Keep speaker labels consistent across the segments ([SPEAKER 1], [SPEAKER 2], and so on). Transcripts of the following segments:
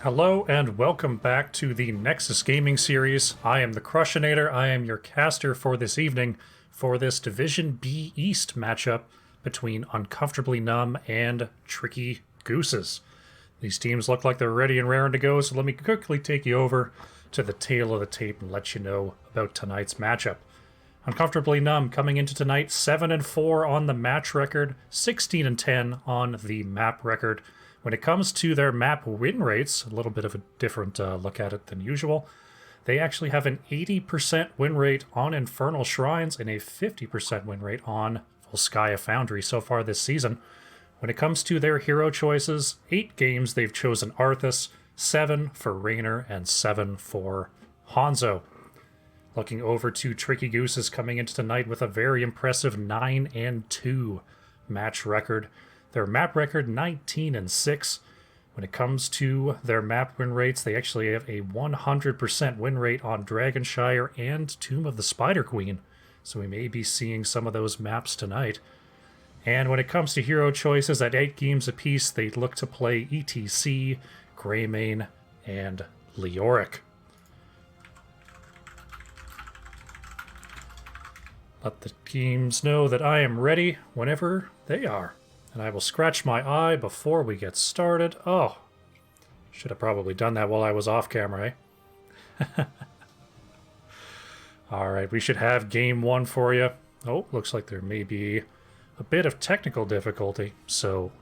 [SPEAKER 1] Hello and welcome back to the Nexus Gaming Series. I am the Crushinator. I am your caster for this evening for this Division B East matchup between Uncomfortably Numb and Tricky Gooses. These teams look like they're ready and raring to go, so let me quickly take you over to the tail of the tape and let you know about tonight's matchup. Uncomfortably Numb coming into tonight 7-4 on the match record, 16-10 on the map record. When it comes to their map win rates, a little bit of a different look at it than usual. They actually have an 80% win rate on Infernal Shrines and a 50% win rate on Volskaya Foundry so far this season. When it comes to their hero choices, 8 games they've chosen Arthas, 7 for Raynor, and 7 for Hanzo. Looking over to Tricky Gooses coming into tonight with a very impressive 9-2 match record. Their map record, 19-6. When it comes to their map win rates, they actually have a 100% win rate on Dragonshire and Tomb of the Spider Queen. So we may be seeing some of those maps tonight. And when it comes to hero choices, at 8 games apiece, they look to play ETC, Greymane, and Leoric. Let the teams know that I am ready whenever they are. And I will scratch my eye before we get started. Oh, should have probably done that while I was off camera, eh? Alright, we should have game 1 for you. Oh, looks like there may be a bit of technical difficulty, so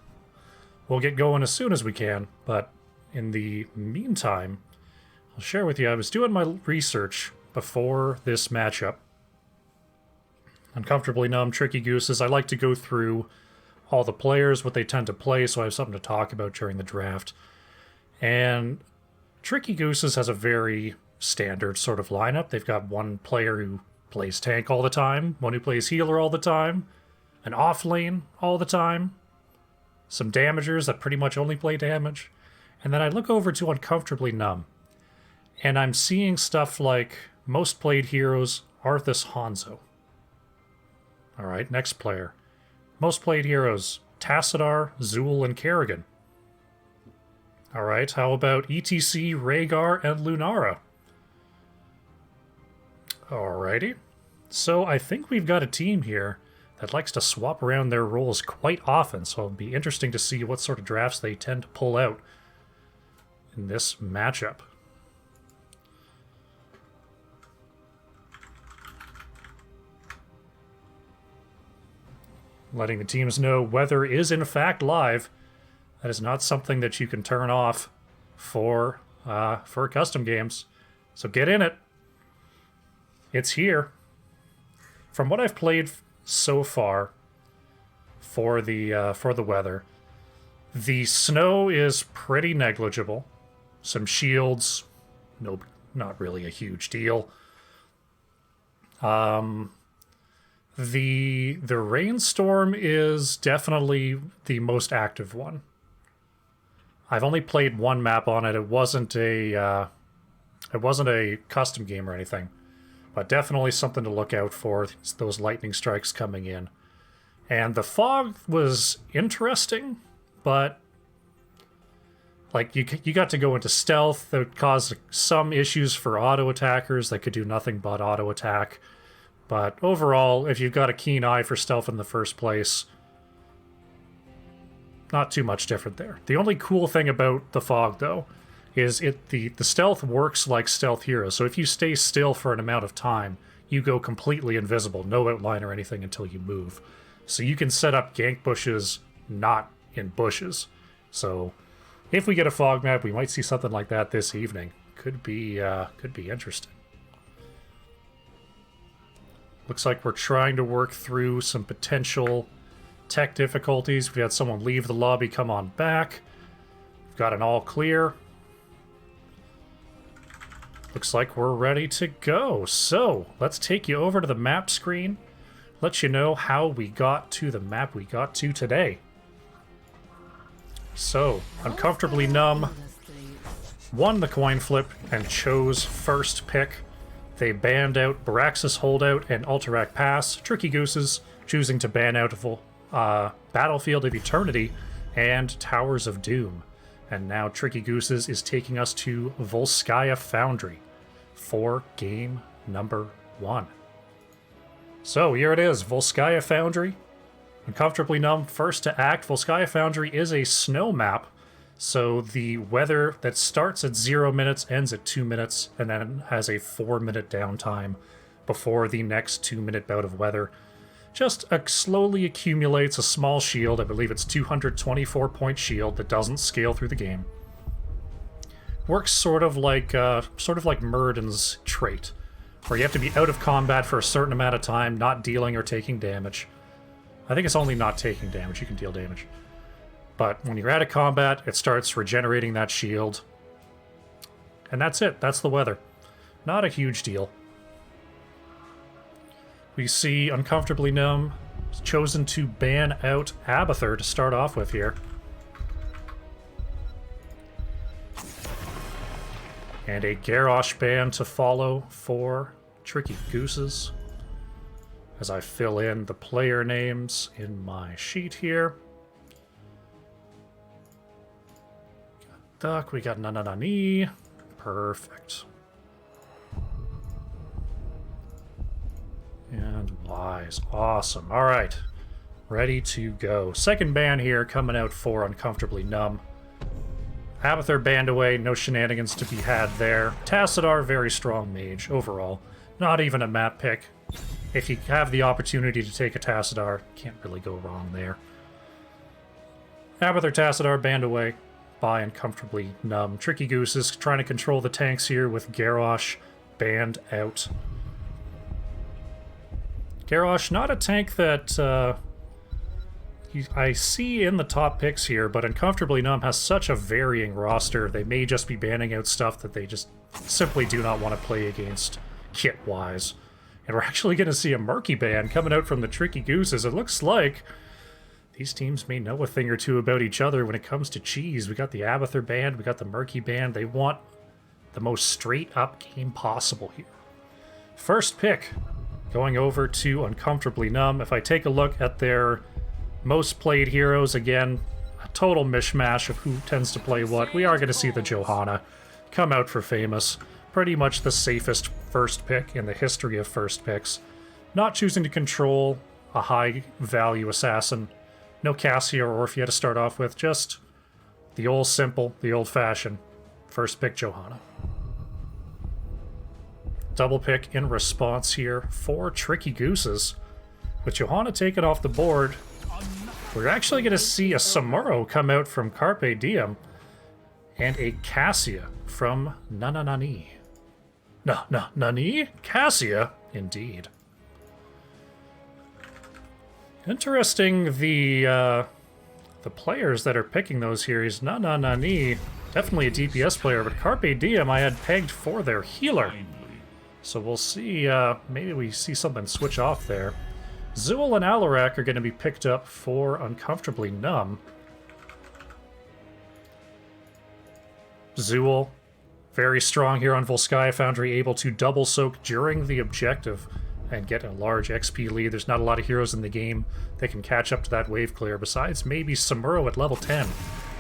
[SPEAKER 1] we'll get going as soon as we can. But in the meantime, I'll share with you, I was doing my research before this matchup. Uncomfortably Numb, Tricky Gooses, I like to go through all the players, what they tend to play, so I have something to talk about during the draft. And Tricky Gooses has a very standard sort of lineup. They've got one player who plays tank all the time, one who plays healer all the time, an off lane all the time, some damagers that pretty much only play damage. And then I look over to Uncomfortably Numb, and I'm seeing stuff like most played heroes, Arthas Hanzo. Alright, next player. Most played heroes, Tassadar, Zool, and Kerrigan. Alright, how about ETC, Rhaegar, and Lunara? Alrighty. So I think we've got a team here that likes to swap around their roles quite often, so it'll be interesting to see what sort of drafts they tend to pull out in this matchup. Letting the teams know weather is in fact live. That is not something that you can turn off for custom games. So get in it. It's here. From what I've played so far for the weather, the snow is pretty negligible. Some shields, no, not really a huge deal. The rainstorm is definitely the most active one. I've only played one map on it. It wasn't a custom game or anything, but definitely something to look out for. Those lightning strikes coming in, and the fog was interesting, but like you got to go into stealth that caused some issues for auto attackers that could do nothing but auto attack. But overall, if you've got a keen eye for stealth in the first place, not too much different there. The only cool thing about the fog, though, is the stealth works like stealth heroes. So if you stay still for an amount of time, you go completely invisible, no outline or anything until you move. So you can set up gank bushes not in bushes. So if we get a fog map, we might see something like that this evening. Could be interesting. Looks like we're trying to work through some potential tech difficulties. We had someone leave the lobby, come on back. We've got an all clear. Looks like we're ready to go. So let's take you over to the map screen, let you know how we got to the map we got to today. So, Uncomfortably Numb won the coin flip and chose first pick. They banned out Baraxis Holdout and Alterac Pass. Tricky Gooses choosing to ban out Battlefield of Eternity and Towers of Doom. And now Tricky Gooses is taking us to Volskaya Foundry for game number 1. So here it is, Volskaya Foundry. Uncomfortably Numb, first to act. Volskaya Foundry is a snow map, so the weather that starts at 0 minutes ends at 2 minutes, and then has a 4-minute downtime before the next 2-minute bout of weather. Just slowly accumulates a small shield. I believe it's 224-point shield that doesn't scale through the game. Works sort of like Murden's trait, where you have to be out of combat for a certain amount of time, not dealing or taking damage. I think it's only not taking damage. You can deal damage. But when you're out of combat, it starts regenerating that shield. And that's it. That's the weather. Not a huge deal. We see Uncomfortably Numb chosen to ban out Abathur to start off with here. And a Garrosh ban to follow for Tricky Gooses. As I fill in the player names in my sheet here. Duck, we got Nananani. Perfect. And Wise. Awesome. Alright. Ready to go. Second ban here coming out for Uncomfortably Numb. Abathur banned away. No shenanigans to be had there. Tassadar, very strong mage overall. Not even a map pick. If you have the opportunity to take a Tassadar, can't really go wrong there. Abathur Tassadar banned away by Uncomfortably Numb. Tricky Goose is trying to control the tanks here with Garrosh banned out. Garrosh, not a tank that I see in the top picks here, but Uncomfortably Numb has such a varying roster. They may just be banning out stuff that they just simply do not want to play against kit-wise. And we're actually going to see a Murky ban coming out from the Tricky Gooses. It looks like these teams may know a thing or two about each other when it comes to cheese. We got the Abathur band, we got the Murky band. They want the most straight-up game possible here. First pick, going over to Uncomfortably Numb. If I take a look at their most played heroes, again, a total mishmash of who tends to play what. We are going to see the Johanna come out for Famous. Pretty much the safest first pick in the history of first picks. Not choosing to control a high-value assassin. No Cassia or Orphea to start off with. Just the old simple, the old-fashioned first pick Johanna. Double pick in response here for Tricky Gooses. With Johanna taken off the board, we're actually going to see a Samuro come out from Carpe Diem and a Cassia from Nananani. Nani? Cassia? Indeed. Interesting, the players that are picking those here is Nananani, definitely a DPS player, but Carpe Diem I had pegged for their healer. So we'll see, maybe we see something switch off there. Zool and Alarak are going to be picked up for Uncomfortably Numb. Zool, very strong here on Volskaya Foundry, able to double soak during the objective and get a large XP lead. There's not a lot of heroes in the game that can catch up to that wave clear, besides maybe Samuro at level 10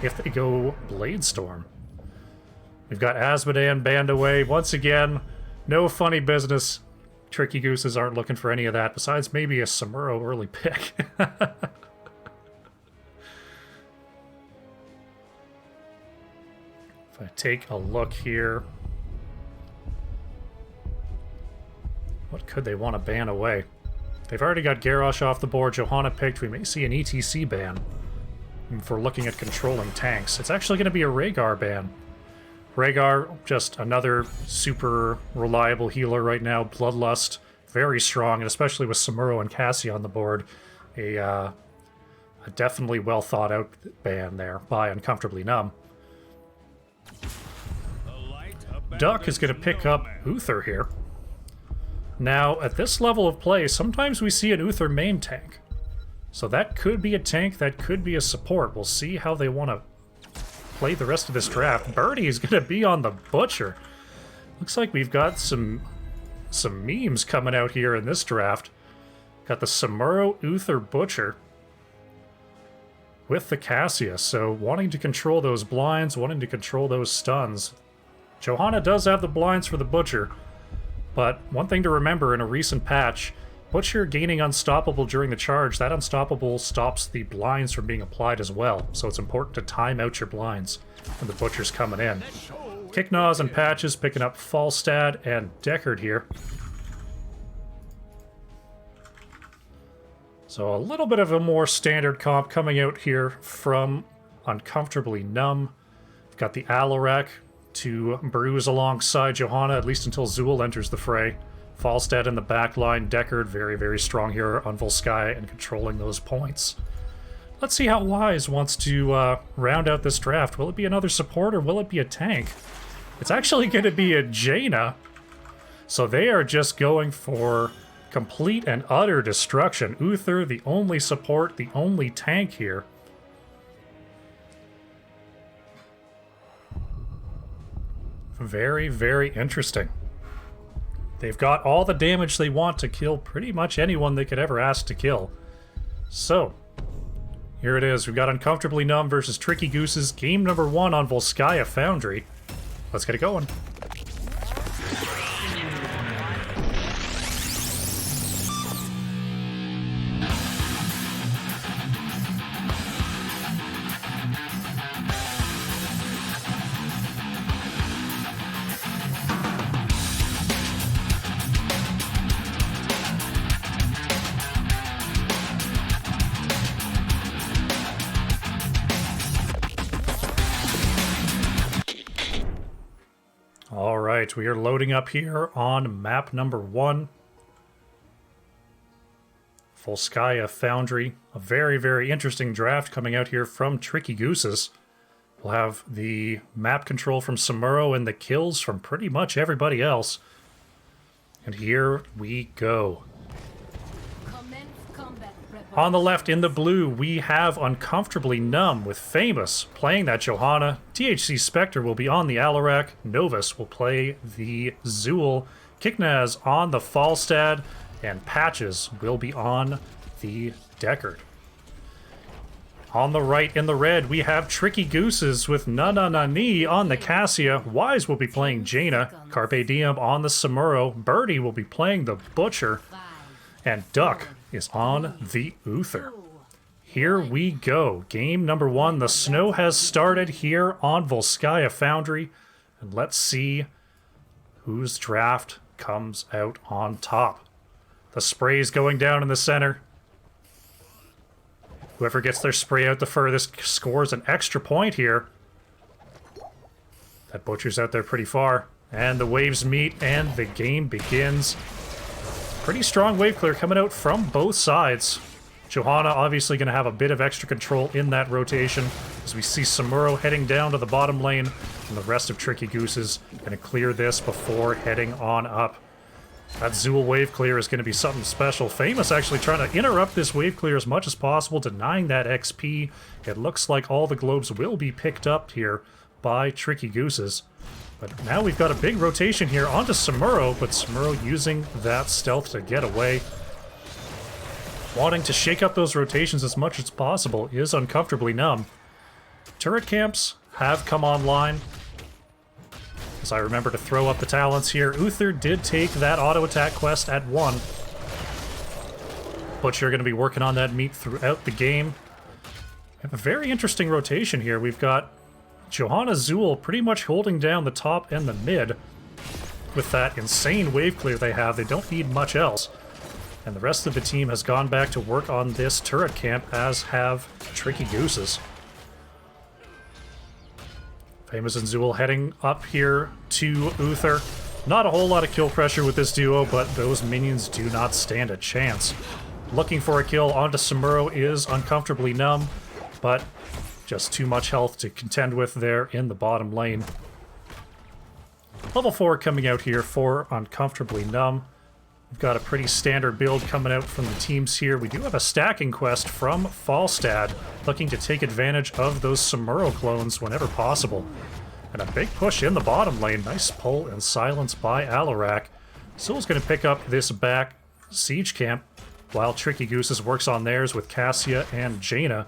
[SPEAKER 1] if they go Bladestorm. We've got Asmodean banned away. Once again, no funny business. Tricky Gooses aren't looking for any of that, besides maybe a Samuro early pick. If I take a look here, what could they want to ban away? They've already got Garrosh off the board, Johanna picked. We may see an ETC ban if we're looking at controlling tanks. It's actually going to be a Rhaegar ban. Rhaegar, just another super reliable healer right now. Bloodlust, very strong, and especially with Samuro and Cassie on the board, a definitely well thought out ban there by Uncomfortably Numb. Duck is going to pick up Uther here. Now, at this level of play, sometimes we see an Uther main tank. So that could be a tank, that could be a support. We'll see how they want to play the rest of this draft. Birdie is going to be on the Butcher. Looks like we've got some memes coming out here in this draft. Got the Samuro Uther Butcher. with the Cassia, so wanting to control those blinds, wanting to control those stuns. Johanna does have the blinds for the Butcher, but one thing to remember in a recent patch, Butcher gaining Unstoppable during the charge, that Unstoppable stops the blinds from being applied as well, so it's important to time out your blinds when the Butcher's coming in. Kicknaws and Patches picking up Falstad and Deckard here. So a little bit of a more standard comp coming out here from Uncomfortably Numb. We've got the Alarak to bruise alongside Johanna, at least until Zool enters the fray. Falstad in the back line. Deckard, very, very strong here on Volskaya and controlling those points. Let's see how Wise wants to round out this draft. Will it be another support or will it be a tank? It's actually going to be a Jaina. So they are just going for complete and utter destruction. Uther, the only support, the only tank here. Very, very interesting. They've got all the damage they want to kill pretty much anyone they could ever ask to kill. So, here it is. We've got Uncomfortably Numb versus Tricky Gooses. Game number 1 on Volskaya Foundry. Let's get it going. Alright, we are loading up here on map number 1. Volskaya Foundry. A very, very interesting draft coming out here from Tricky Gooses. We'll have the map control from Samuro and the kills from pretty much everybody else. And here we go. On the left, in the blue, we have Uncomfortably Numb with Famous playing that Johanna. THC Spectre will be on the Alarak. Novus will play the Zool. Kicknaz on the Falstad. And Patches will be on the Deckard. On the right, in the red, we have Tricky Gooses with Nananani on the Cassia. Wise will be playing Jaina. Carpe Diem on the Samuro. Birdie will be playing the Butcher. And Duck is on the Uther. Here we go. Game number 1. The snow has started here on Volskaya Foundry. And let's see whose draft comes out on top. The spray's going down in the center. Whoever gets their spray out the furthest scores an extra point here. That Butcher's out there pretty far. And the waves meet and the game begins. Pretty strong wave clear coming out from both sides. Johanna obviously going to have a bit of extra control in that rotation as we see Samuro heading down to the bottom lane and the rest of Tricky Gooses going to clear this before heading on up. That Zool wave clear is going to be something special. Famous actually trying to interrupt this wave clear as much as possible, denying that XP. It looks like all the globes will be picked up here by Tricky Gooses. But now we've got a big rotation here onto Samuro, but Samuro using that stealth to get away. Wanting to shake up those rotations as much as possible is Uncomfortably Numb. Turret camps have come online. As I remember to throw up the talents here, Uther did take that auto attack quest at 1. Butcher going to be working on that meat throughout the game. We have a very interesting rotation here. We've got Johanna Zool pretty much holding down the top and the mid. With that insane wave clear they have, they don't need much else. And the rest of the team has gone back to work on this turret camp, as have Tricky Gooses. Famous and Zool heading up here to Uther. Not a whole lot of kill pressure with this duo, but those minions do not stand a chance. Looking for a kill onto Samuro is Uncomfortably Numb, but just too much health to contend with there in the bottom lane. Level 4 coming out here for Uncomfortably Numb. We've got a pretty standard build coming out from the teams here. We do have a stacking quest from Falstad, looking to take advantage of those Samuro clones whenever possible. And a big push in the bottom lane. Nice pull and silence by Alarak. Zool's going to pick up this back siege camp, while Tricky Gooses works on theirs with Cassia and Jaina.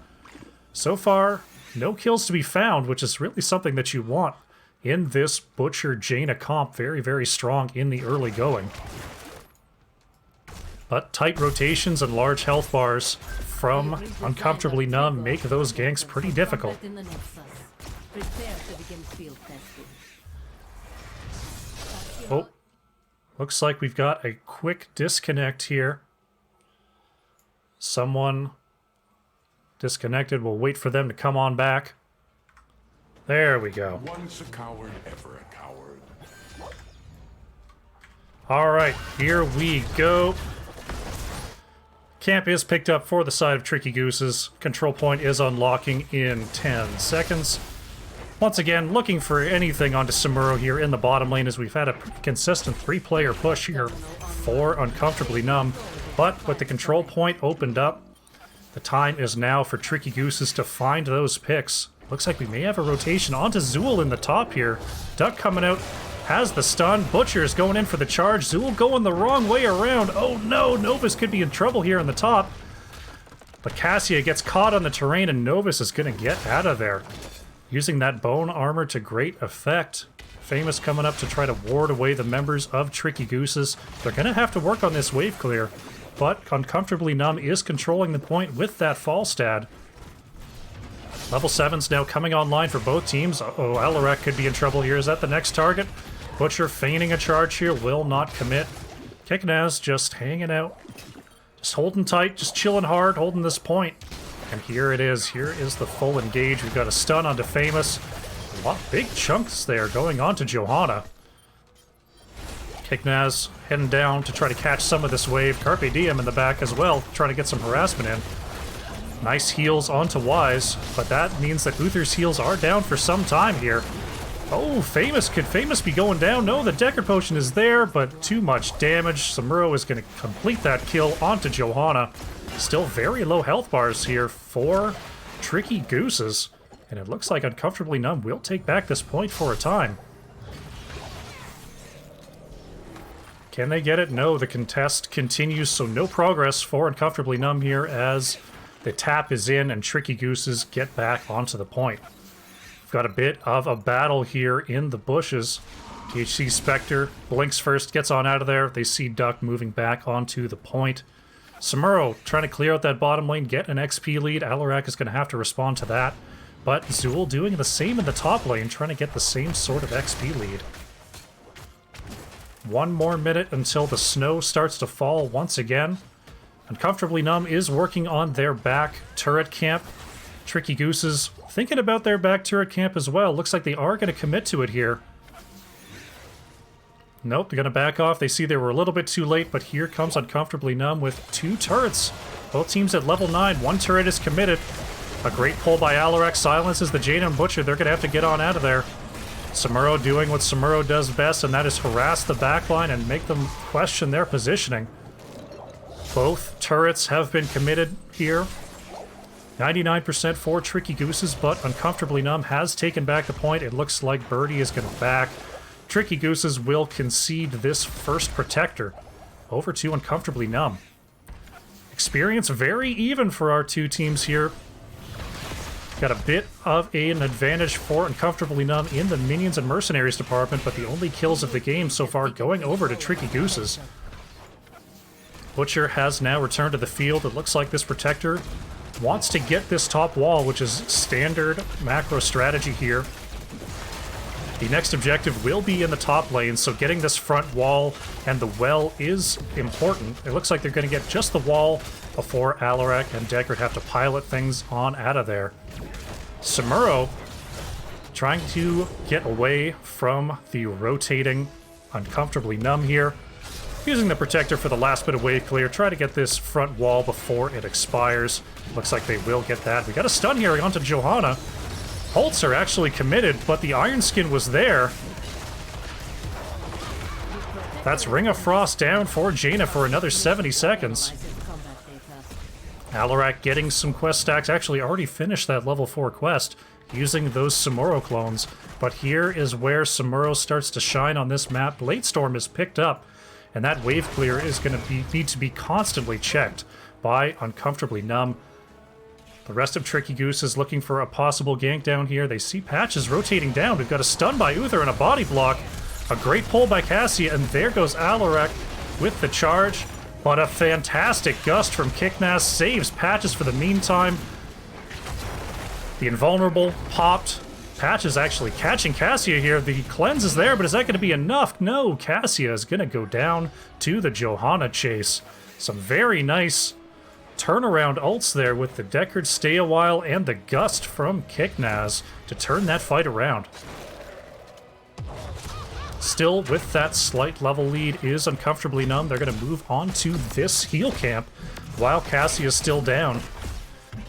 [SPEAKER 1] So far, no kills to be found, which is really something that you want in this Butcher Jaina comp. Very, very strong in the early going. But tight rotations and large health bars from Uncomfortably Numb make those ganks pretty difficult. Oh, looks like we've got a quick disconnect here. Someone disconnected. We'll wait for them to come on back. There we go.
[SPEAKER 2] Once a coward, ever a coward.
[SPEAKER 1] All right, here we go. Camp is picked up for the side of Tricky Gooses. Control point is unlocking in 10 seconds. Once again, looking for anything onto Samuro here in the bottom lane, as we've had a consistent 3-player push here for Uncomfortably Numb. But with the control point opened up, the time is now for Tricky Gooses to find those picks. Looks like we may have a rotation onto Zool in the top here. Duck coming out, has the stun. Butcher is going in for the charge. Zool going the wrong way around. Oh no, Novus could be in trouble here in the top. But Cassia gets caught on the terrain, and Novus is going to get out of there. Using that bone armor to great effect. Famous coming up to try to ward away the members of Tricky Gooses. They're going to have to work on this wave clear. But Uncomfortably Numb is controlling the point with that Falstad. Level 7's now coming online for both teams. Uh-oh, Alarak could be in trouble here. Is that the next target? Butcher feigning a charge here, will not commit. Kiknaz just hanging out. Just holding tight, just chilling hard, holding this point. And here it is. Here is the full engage. We've got a stun onto Famous. A lot big chunks there going on to Johanna. Kiknaz heading down to try to catch some of this wave. Carpe Diem in the back as well, trying to get some harassment in. Nice heals onto Wise, but that means that Uther's heals are down for some time here. Oh, Famous. Could Famous be going down? No, the Decker Potion is there, but too much damage. Samuro is going to complete that kill onto Johanna. Still very low health bars here for Tricky Gooses. And it looks like Uncomfortably Numb will take back this point for a time. Can they get it? No, the contest continues, so no progress for Uncomfortably Numb here as the tap is in and Tricky Gooses get back onto the point. We've got a bit of a battle here in the bushes. THC Spectre blinks first, gets on out of there. They see Duck moving back onto the point. Samuro trying to clear out that bottom lane, get an XP lead. Alarak is going to have to respond to that. But Zool doing the same in the top lane, trying to get the same sort of XP lead. 1 more minute until the snow starts to fall once again. Uncomfortably Numb is working on their back turret camp. Tricky Gooses thinking about their back turret camp as well. Looks like they are going to commit to it here. Nope, they're going to back off. They see they were a little bit too late, but here comes Uncomfortably Numb with 2 turrets. Both teams at level 9. 1 turret is committed. A great pull by Alarak silences the Jaina and Butcher. They're going to have to get on out of there. Samuro doing what Samuro does best, and that is harass the backline and make them question their positioning. Both turrets have been committed here. 99% for Tricky Gooses, but Uncomfortably Numb has taken back the point. It looks like Birdie is going to back. Tricky Gooses will concede this first protector over to Uncomfortably Numb. Experience very even for our two teams here. Got a bit of an advantage for Uncomfortably Numb in the Minions and Mercenaries department, but the only kills of the game so far going over to Tricky Gooses. Butcher has now returned to the field. It looks like this protector wants to get this top wall, which is standard macro strategy here. The next objective will be in the top lane, so getting this front wall and the well is important. It looks like they're going to get just the wall before Alarak and Deckard have to pilot things on out of there. Samuro trying to get away from the rotating Uncomfortably Numb here. Using the protector for the last bit of wave clear. Try to get this front wall before it expires. Looks like they will get that. We got a stun here onto Johanna. Holtz are actually committed, but the Iron Skin was there. That's Ring of Frost down for Jaina for another 70 seconds. Alarak getting some quest stacks. Actually already finished that level 4 quest using those Samuro clones. But here is where Samuro starts to shine on this map. Bladestorm is picked up, and that wave clear is going to need to be constantly checked by Uncomfortably Numb. The rest of Tricky Goose is looking for a possible gank down here. They see Patches rotating down. We've got a stun by Uther and a body block. A great pull by Cassia, and there goes Alarak with the charge. But a fantastic gust from Kicknaz saves Patches for the meantime. The invulnerable popped. Patches actually catching Cassia here. The cleanse is there, but is that going to be enough? No, Cassia is going to go down to the Johanna chase. Some very nice turnaround ults there with the Deckard stay a while and the gust from Kicknaz to turn that fight around. Still with that slight level lead is Uncomfortably Numb. They're going to move on to this heal camp while Cassia is still down.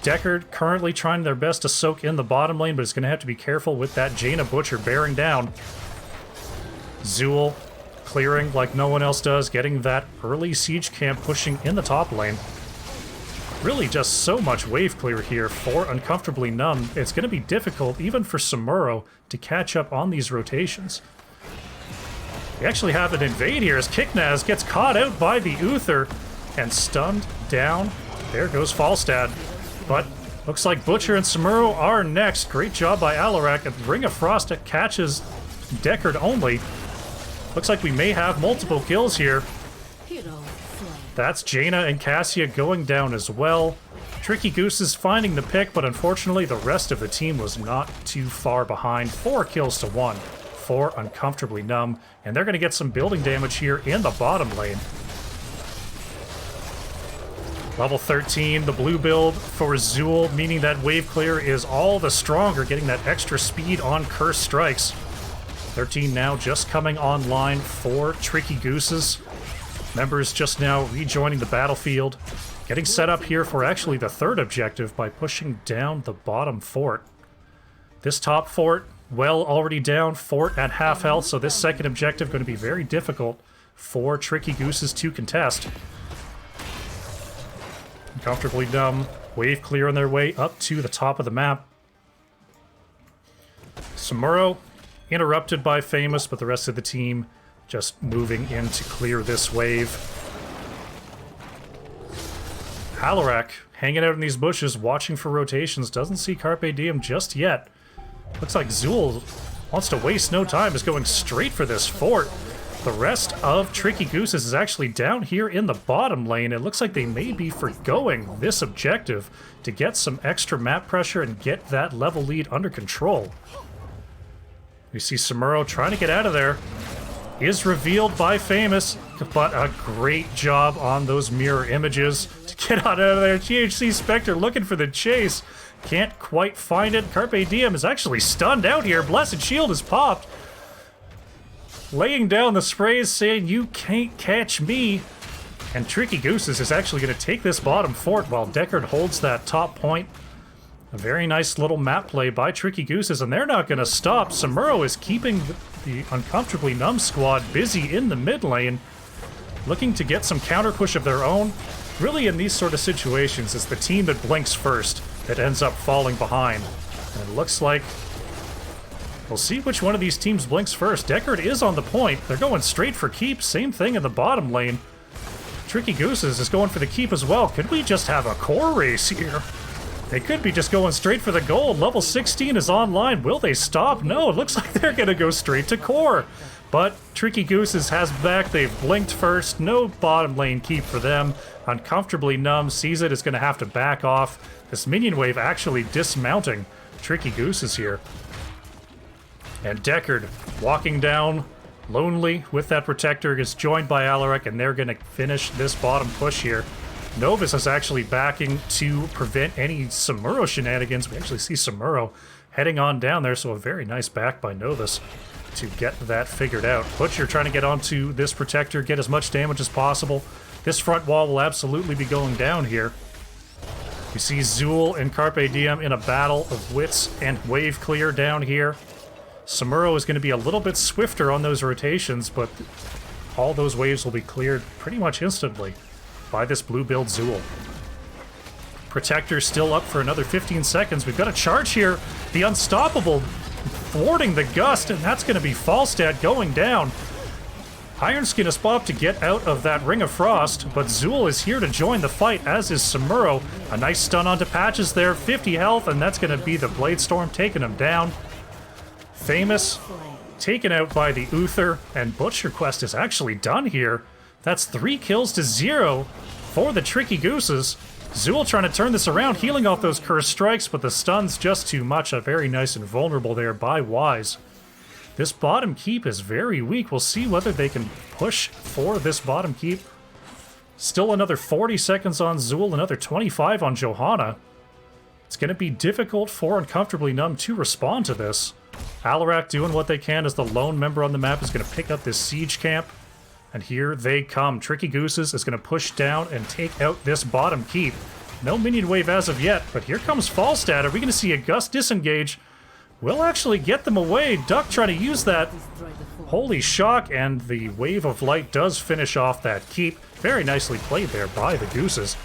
[SPEAKER 1] Deckard currently trying their best to soak in the bottom lane, but is going to have to be careful with that Jaina Butcher bearing down. Zool clearing like no one else does, getting that early siege camp pushing in the top lane. Really just so much wave clear here for Uncomfortably Numb. It's going to be difficult, even for Samuro, to catch up on these rotations. We actually have an invade here as Kicknaz gets caught out by the Uther and stunned down. There goes Falstad. But looks like Butcher and Samuro are next. Great job by Alarak. And Ring of Frost catches Deckard only. Looks like we may have multiple kills here. That's Jaina and Cassia going down as well. Tricky Goose is finding the pick, but unfortunately the rest of the team was not too far behind. 4 kills to 1 for Uncomfortably Numb. And they're going to get some building damage here in the bottom lane. Level 13, the blue build for Zool, meaning that wave clear is all the stronger, getting that extra speed on Curse Strikes. 13 now just coming online for Tricky Gooses. Members just now rejoining the battlefield. Getting set up here for actually the third objective by pushing down the bottom fort. This top fort, well, already down, fort at half health, so this second objective going to be very difficult for Tricky Gooses to contest. Uncomfortably Numb, wave clear on their way up to the top of the map. Samuro interrupted by Famous, but the rest of the team just moving in to clear this wave. Alarak hanging out in these bushes, watching for rotations, doesn't see Carpe Diem just yet. Looks like Zool wants to waste no time, is going straight for this fort. The rest of Tricky Gooses is actually down here in the bottom lane. It looks like they may be forgoing this objective to get some extra map pressure and get that level lead under control. We see Samuro trying to get out of there. Is revealed by Famous, but a great job on those mirror images to get out of there. GHC Spectre looking for the chase. Can't quite find it. Carpe Diem is actually stunned out here. Blessed Shield is popped. Laying down the sprays, saying, "You can't catch me." And Tricky Gooses is actually going to take this bottom fort while Deckard holds that top point. A very nice little map play by Tricky Gooses, and they're not going to stop. Samuro is keeping the Uncomfortably Numb squad busy in the mid lane, looking to get some counter push of their own. Really, in these sort of situations, it's the team that blinks first that ends up falling behind. And it looks like we'll see which one of these teams blinks first. Deckard is on the point. They're going straight for keep. Same thing in the bottom lane. Tricky Gooses is going for the keep as well. Could we just have a core race here? They could be just going straight for the gold. Level 16 is online. Will they stop? No, it looks like they're going to go straight to core. But Tricky Gooses has back. They've blinked first. No bottom lane keep for them. Uncomfortably Numb sees it, is going to have to back off. This minion wave actually dismounting Tricky Gooses here. And Deckard walking down lonely with that protector is joined by Alarak, and they're going to finish this bottom push here. Novus is actually backing to prevent any Samuro shenanigans. We actually see Samuro heading on down there, so a very nice back by Novus to get that figured out. Butcher trying to get onto this protector, get as much damage as possible. This front wall will absolutely be going down here. We see Zool and Carpe Diem in a battle of wits and wave clear down here. Samuro is going to be a little bit swifter on those rotations, but all those waves will be cleared pretty much instantly by this blue build Zool. Protector still up for another 15 seconds. We've got a charge here. The Unstoppable thwarting the gust, and that's going to be Falstad going down. Iron Skin is spot up to get out of that Ring of Frost, but Zool is here to join the fight, as is Samuro. A nice stun onto Patches there, 50 health, and that's going to be the Blade Storm taking him down. Famous taken out by the Uther, and Butcher Quest is actually done here. That's 3 kills to 0 for the Tricky Gooses. Zool trying to turn this around, healing off those Curse Strikes, but the stun's just too much. Very nice and vulnerable there by Wise. This bottom keep is very weak. We'll see whether they can push for this bottom keep. Still another 40 seconds on Zool, another 25 on Johanna. It's going to be difficult for Uncomfortably Numb to respond to this. Alarak doing what they can as the lone member on the map is going to pick up this siege camp. And here they come. Tricky Gooses is going to push down and take out this bottom keep. No minion wave as of yet, but here comes Falstad. Are we going to see a Gust disengage? We'll actually get them away. Duck trying to use that holy shock, and the Wave of Light does finish off that keep. Very nicely played there by the Gooses.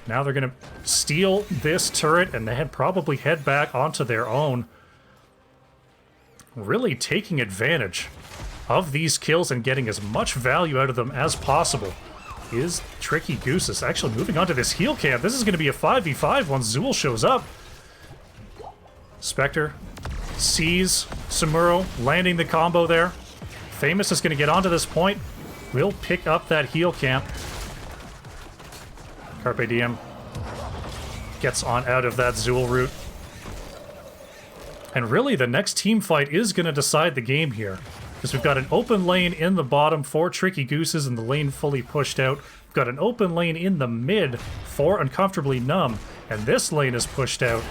[SPEAKER 1] Now they're going to steal this turret and they probably head back onto their own. Really taking advantage of these kills and getting as much value out of them as possible is Tricky Gooses. Actually moving on to this heal camp. This is going to be a 5v5 once Zool shows up. Spectre sees Samuro landing the combo there. Famous is going to get onto this point. We'll pick up that heal camp. Carpe Diem gets on out of that Zool route. And really, the next team fight is going to decide the game here. Because we've got an open lane in the bottom for Tricky Gooses and the lane fully pushed out. We've got an open lane in the mid for Uncomfortably Numb. And this lane is pushed out.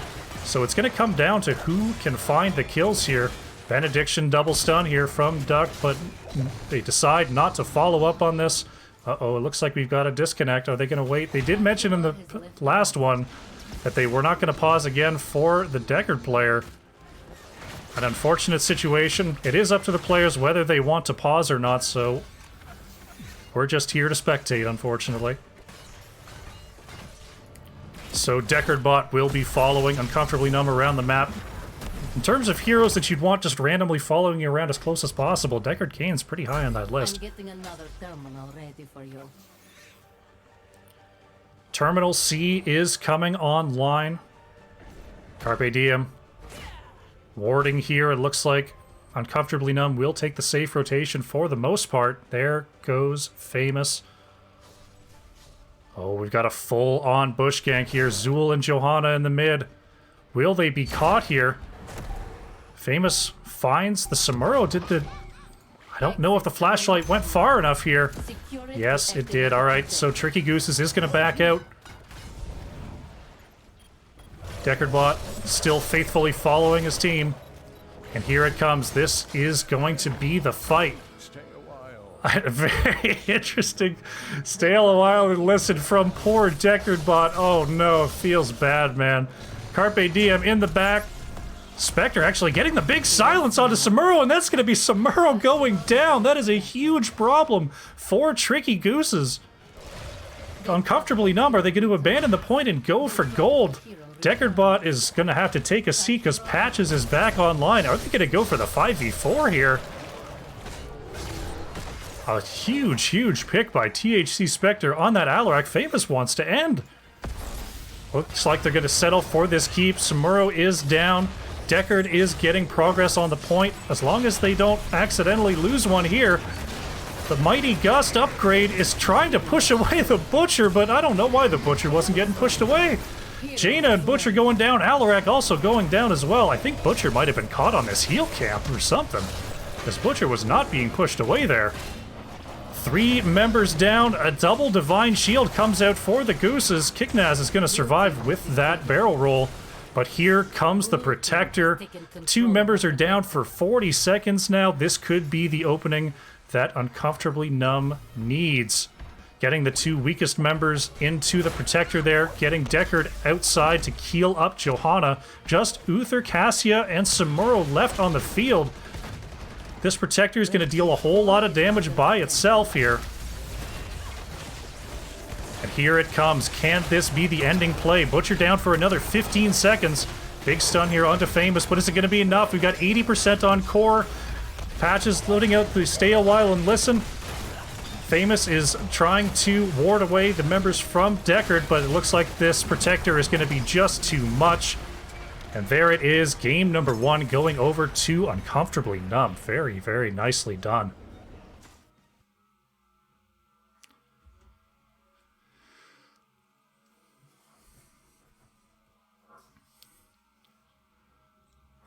[SPEAKER 1] So it's going to come down to who can find the kills here. Benediction double stun here from Duck, but they decide not to follow up on this. Uh-oh, it looks like we've got a disconnect. Are they going to wait? They did mention in the last one that they were not going to pause again for the Deckard player. An unfortunate situation. It is up to the players whether they want to pause or not, so we're just here to spectate, unfortunately. So Deckard bot will be following Uncomfortably Numb around the map. In terms of heroes that you'd want just randomly following you around as close as possible, Deckard Cain's pretty high on that list.
[SPEAKER 3] I'm getting another terminal ready for you.
[SPEAKER 1] Terminal C is coming online. Carpe Diem. Warding here, it looks like Uncomfortably Numb will take the safe rotation for the most part. There goes Famous. Oh, we've got a full-on bush gank here. Zool and Johanna in the mid. Will they be caught here? Famous finds the Samuro. I don't know if the flashlight went far enough here. Yes, it did. All right, so Tricky Gooses is going to back out. Deckard bot still faithfully following his team. And here it comes. This is going to be the fight. Very interesting. Stay a while and listen from poor Deckard bot. Oh no, it feels bad, man. Carpe Diem in the back. Spectre actually getting the big silence onto Samuro, and that's going to be Samuro going down. That is a huge problem for Tricky Gooses. Uncomfortably Numb, are they going to abandon the point and go for gold? Deckard bot is going to have to take a seat because Patches is back online. Are they going to go for the 5v4 here? A huge, huge pick by THC Spectre on that Alarak. Famous wants to end. Looks like they're going to settle for this keep. Samuro is down. Deckard is getting progress on the point. As long as they don't accidentally lose one here. The Mighty Gust upgrade is trying to push away the Butcher, but I don't know why the Butcher wasn't getting pushed away. Jaina and Butcher going down. Alarak also going down as well. I think Butcher might have been caught on this heal camp or something. This Butcher was not being pushed away there. 3 members down, a double Divine Shield comes out for the Gooses. Kiknaz is going to survive with that barrel roll, but here comes the Protector. 2 members are down for 40 seconds now. This could be the opening that Uncomfortably Numb needs. Getting the 2 weakest members into the Protector there, getting Deckard outside to keel up Johanna. Just Uther, Cassia, and Samuro left on the field. This Protector is going to deal a whole lot of damage by itself here. And here it comes. Can't this be the ending play? Butcher down for another 15 seconds. Big stun here onto Famous, but is it going to be enough? We've got 80% on core. Patches loading out the stay a while and listen. Famous is trying to ward away the members from Deckard, but it looks like this protector is going to be just too much. And there it is, game number 1 going over to Uncomfortably Numb. Very, very nicely done.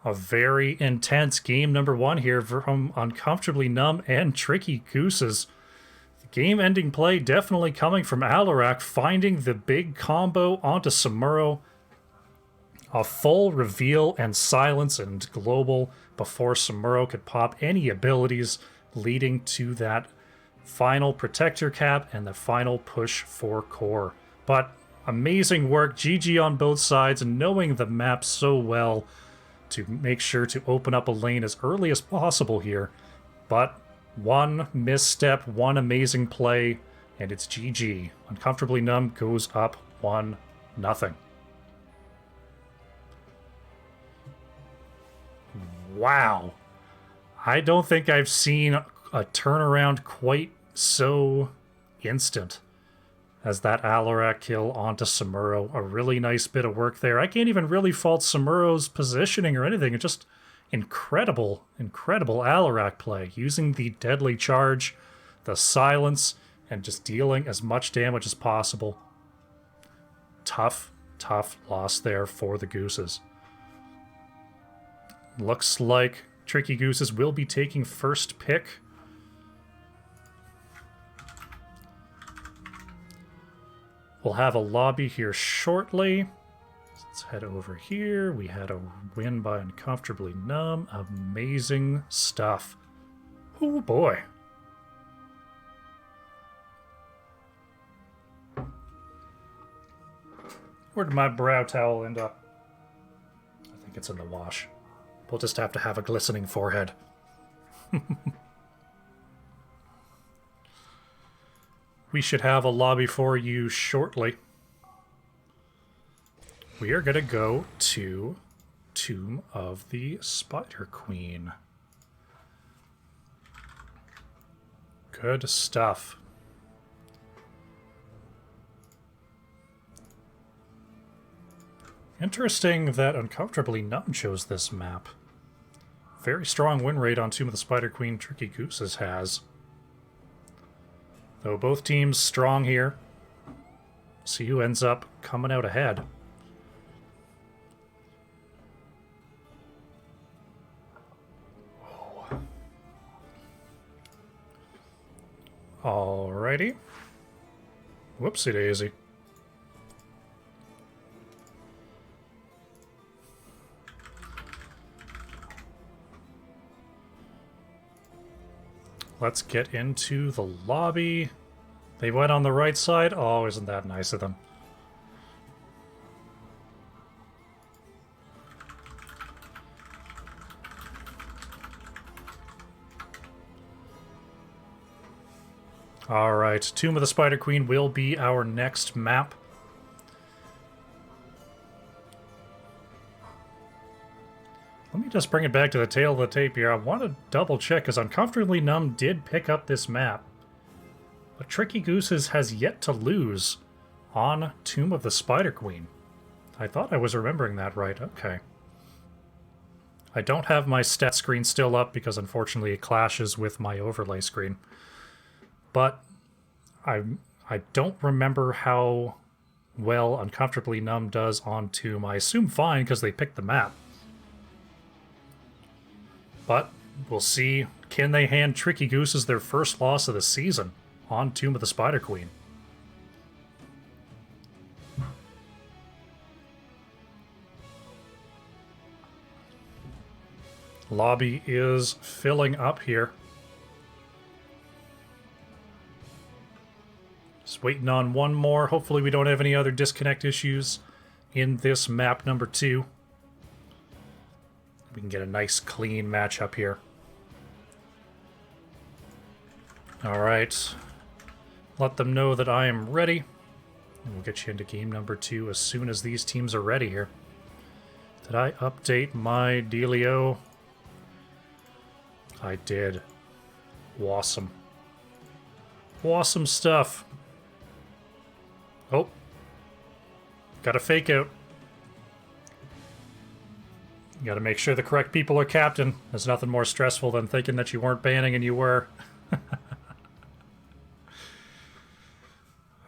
[SPEAKER 1] A very intense game number 1 here from Uncomfortably Numb and Tricky Gooses. The game-ending play definitely coming from Alarak, finding the big combo onto Samuro. A full reveal and silence and global before Samuro could pop any abilities, leading to that final protector cap and the final push for core. But amazing work, GG on both sides, and knowing the map so well to make sure to open up a lane as early as possible here. But one misstep, one amazing play, and it's GG. Uncomfortably Numb goes up 1-0. Wow. I don't think I've seen a turnaround quite so instant as that Alarak kill onto Samuro. A really nice bit of work there. I can't even really fault Samuro's positioning or anything. It's just incredible, incredible Alarak play. Using the deadly charge, the silence, and just dealing as much damage as possible. Tough, tough loss there for the Gooses. Looks like Tricky Gooses will be taking first pick. We'll have a lobby here shortly. Let's head over here. We had a win by Uncomfortably Numb. Amazing stuff. Oh boy. Where did my brow towel end up? I think it's in the wash. We'll just have to have a glistening forehead. We should have a lobby for you shortly. We are going to go to Tomb of the Spider Queen. Good stuff. Interesting that Uncomfortably Numb chose this map. Very strong win rate on Tomb of the Spider Queen Tricky Gooses has. Though both teams strong here. See who ends up coming out ahead. Alrighty. Whoopsie daisy. Let's get into the lobby. They went on the right side. Oh, isn't that nice of them? Alright, Tomb of the Spider Queen will be our next map. Let me just bring it back to the tail of the tape here. I want to double check, because Uncomfortably Numb did pick up this map. But Tricky Gooses has yet to lose on Tomb of the Spider Queen. I thought I was remembering that right. Okay. I don't have my stat screen still up, because unfortunately it clashes with my overlay screen. But I don't remember how well Uncomfortably Numb does on Tomb. I assume fine, because they picked the map. But we'll see. Can they hand Tricky Gooses their first loss of the season on Tomb of the Spider Queen? Lobby is filling up here. Just waiting on one more. Hopefully we don't have any other disconnect issues in this map number 2. We can get a nice clean matchup here. Alright. Let them know that I am ready. And we'll get you into game number 2 as soon as these teams are ready here. Did I update my dealio? I did. Awesome. Awesome stuff. Oh. Got a fake out. You gotta make sure the correct people are captain. There's nothing more stressful than thinking that you weren't banning and you were.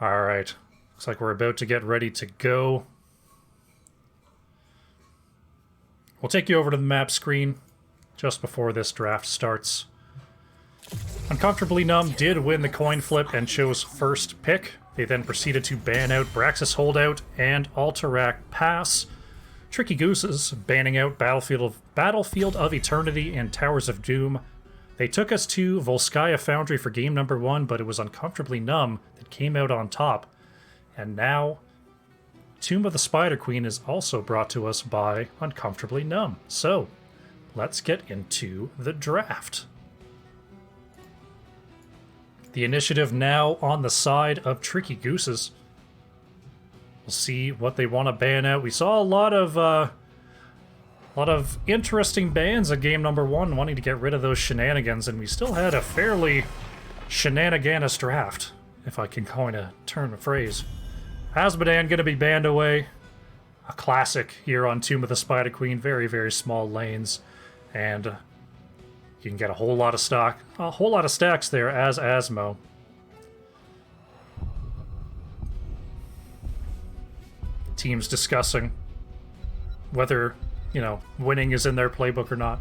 [SPEAKER 1] Alright. Looks like we're about to get ready to go. We'll take you over to the map screen just before this draft starts. Uncomfortably Numb did win the coin flip and chose first pick. They then proceeded to ban out Braxis Holdout and Alterac Pass. Tricky Gooses banning out Battlefield of Eternity and Towers of Doom. They took us to Volskaya Foundry for game number 1, but it was Uncomfortably Numb that came out on top. And now, Tomb of the Spider Queen is also brought to us by Uncomfortably Numb. So, let's get into the draft. The initiative now on the side of Tricky Gooses. We'll see what they want to ban out. We saw a lot of interesting bans at game number 1 wanting to get rid of those shenanigans, and we still had a fairly shenaniganous draft, if I can coin a term of phrase. Asmodan gonna be banned away. A classic here on Tomb of the Spider Queen. Very, very small lanes, and you can get a whole lot of stacks there as Asmo. Teams discussing whether, winning is in their playbook or not.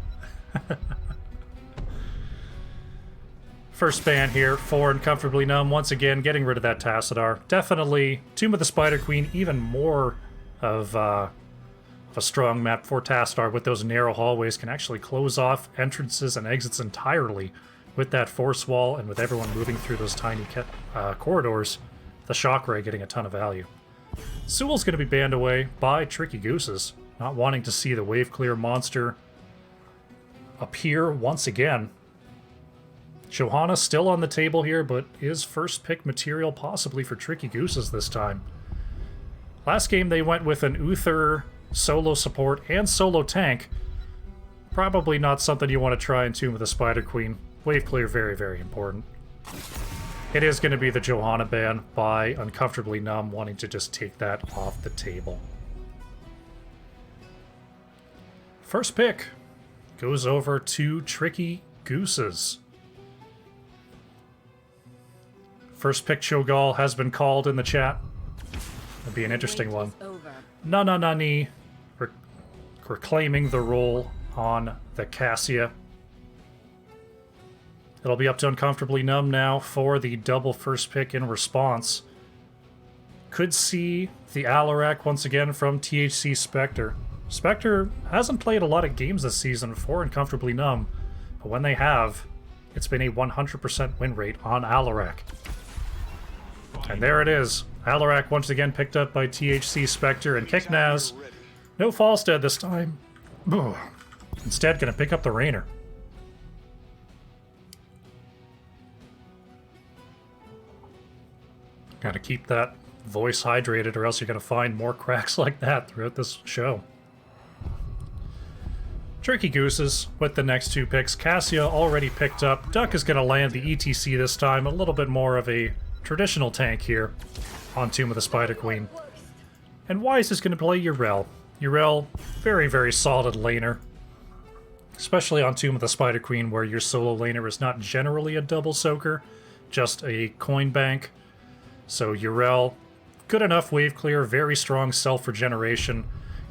[SPEAKER 1] First ban here for Uncomfortably Numb. Once again, getting rid of that Tassadar. Definitely Tomb of the Spider Queen, even more of a strong map for Tassadar with those narrow hallways. Can actually close off entrances and exits entirely with that force wall and with everyone moving through those tiny corridors. The shock ray getting a ton of value. Sewell's going to be banned away by Tricky Gooses, not wanting to see the wave clear monster appear once again. Johanna still on the table here, but is first pick material possibly for Tricky Gooses this time. Last game they went with an Uther solo support and solo tank. Probably not something you want to try in Tomb of the Spider Queen. Wave clear, very, very important. It is going to be the Johanna ban by Uncomfortably Numb, wanting to just take that off the table. First pick goes over to Tricky Gooses. First pick Cho'Gall has been called in the chat. That'd be an interesting one. Nani reclaiming the role on the Cassia. It'll be up to Uncomfortably Numb now for the double first pick in response. Could see the Alarak once again from THC Spectre. Spectre hasn't played a lot of games this season for Uncomfortably Numb, but when they have, it's been a 100% win rate on Alarak. And there it is. Alarak once again picked up by THC Spectre and Kiknaz. No Falstead this time. Instead, gonna pick up the Rainer. Gotta keep that voice hydrated or else you're gonna find more cracks like that throughout this show. Tricky Gooses with the next two picks. Cassia already picked up. Duck is gonna land the ETC this time. A little bit more of a traditional tank here on Tomb of the Spider Queen. And Wise is gonna play Yrel. Yrel, very, very solid laner. Especially on Tomb of the Spider Queen, where your solo laner is not generally a double soaker, just a coin bank. So Yrel, good enough wave clear, very strong self-regeneration,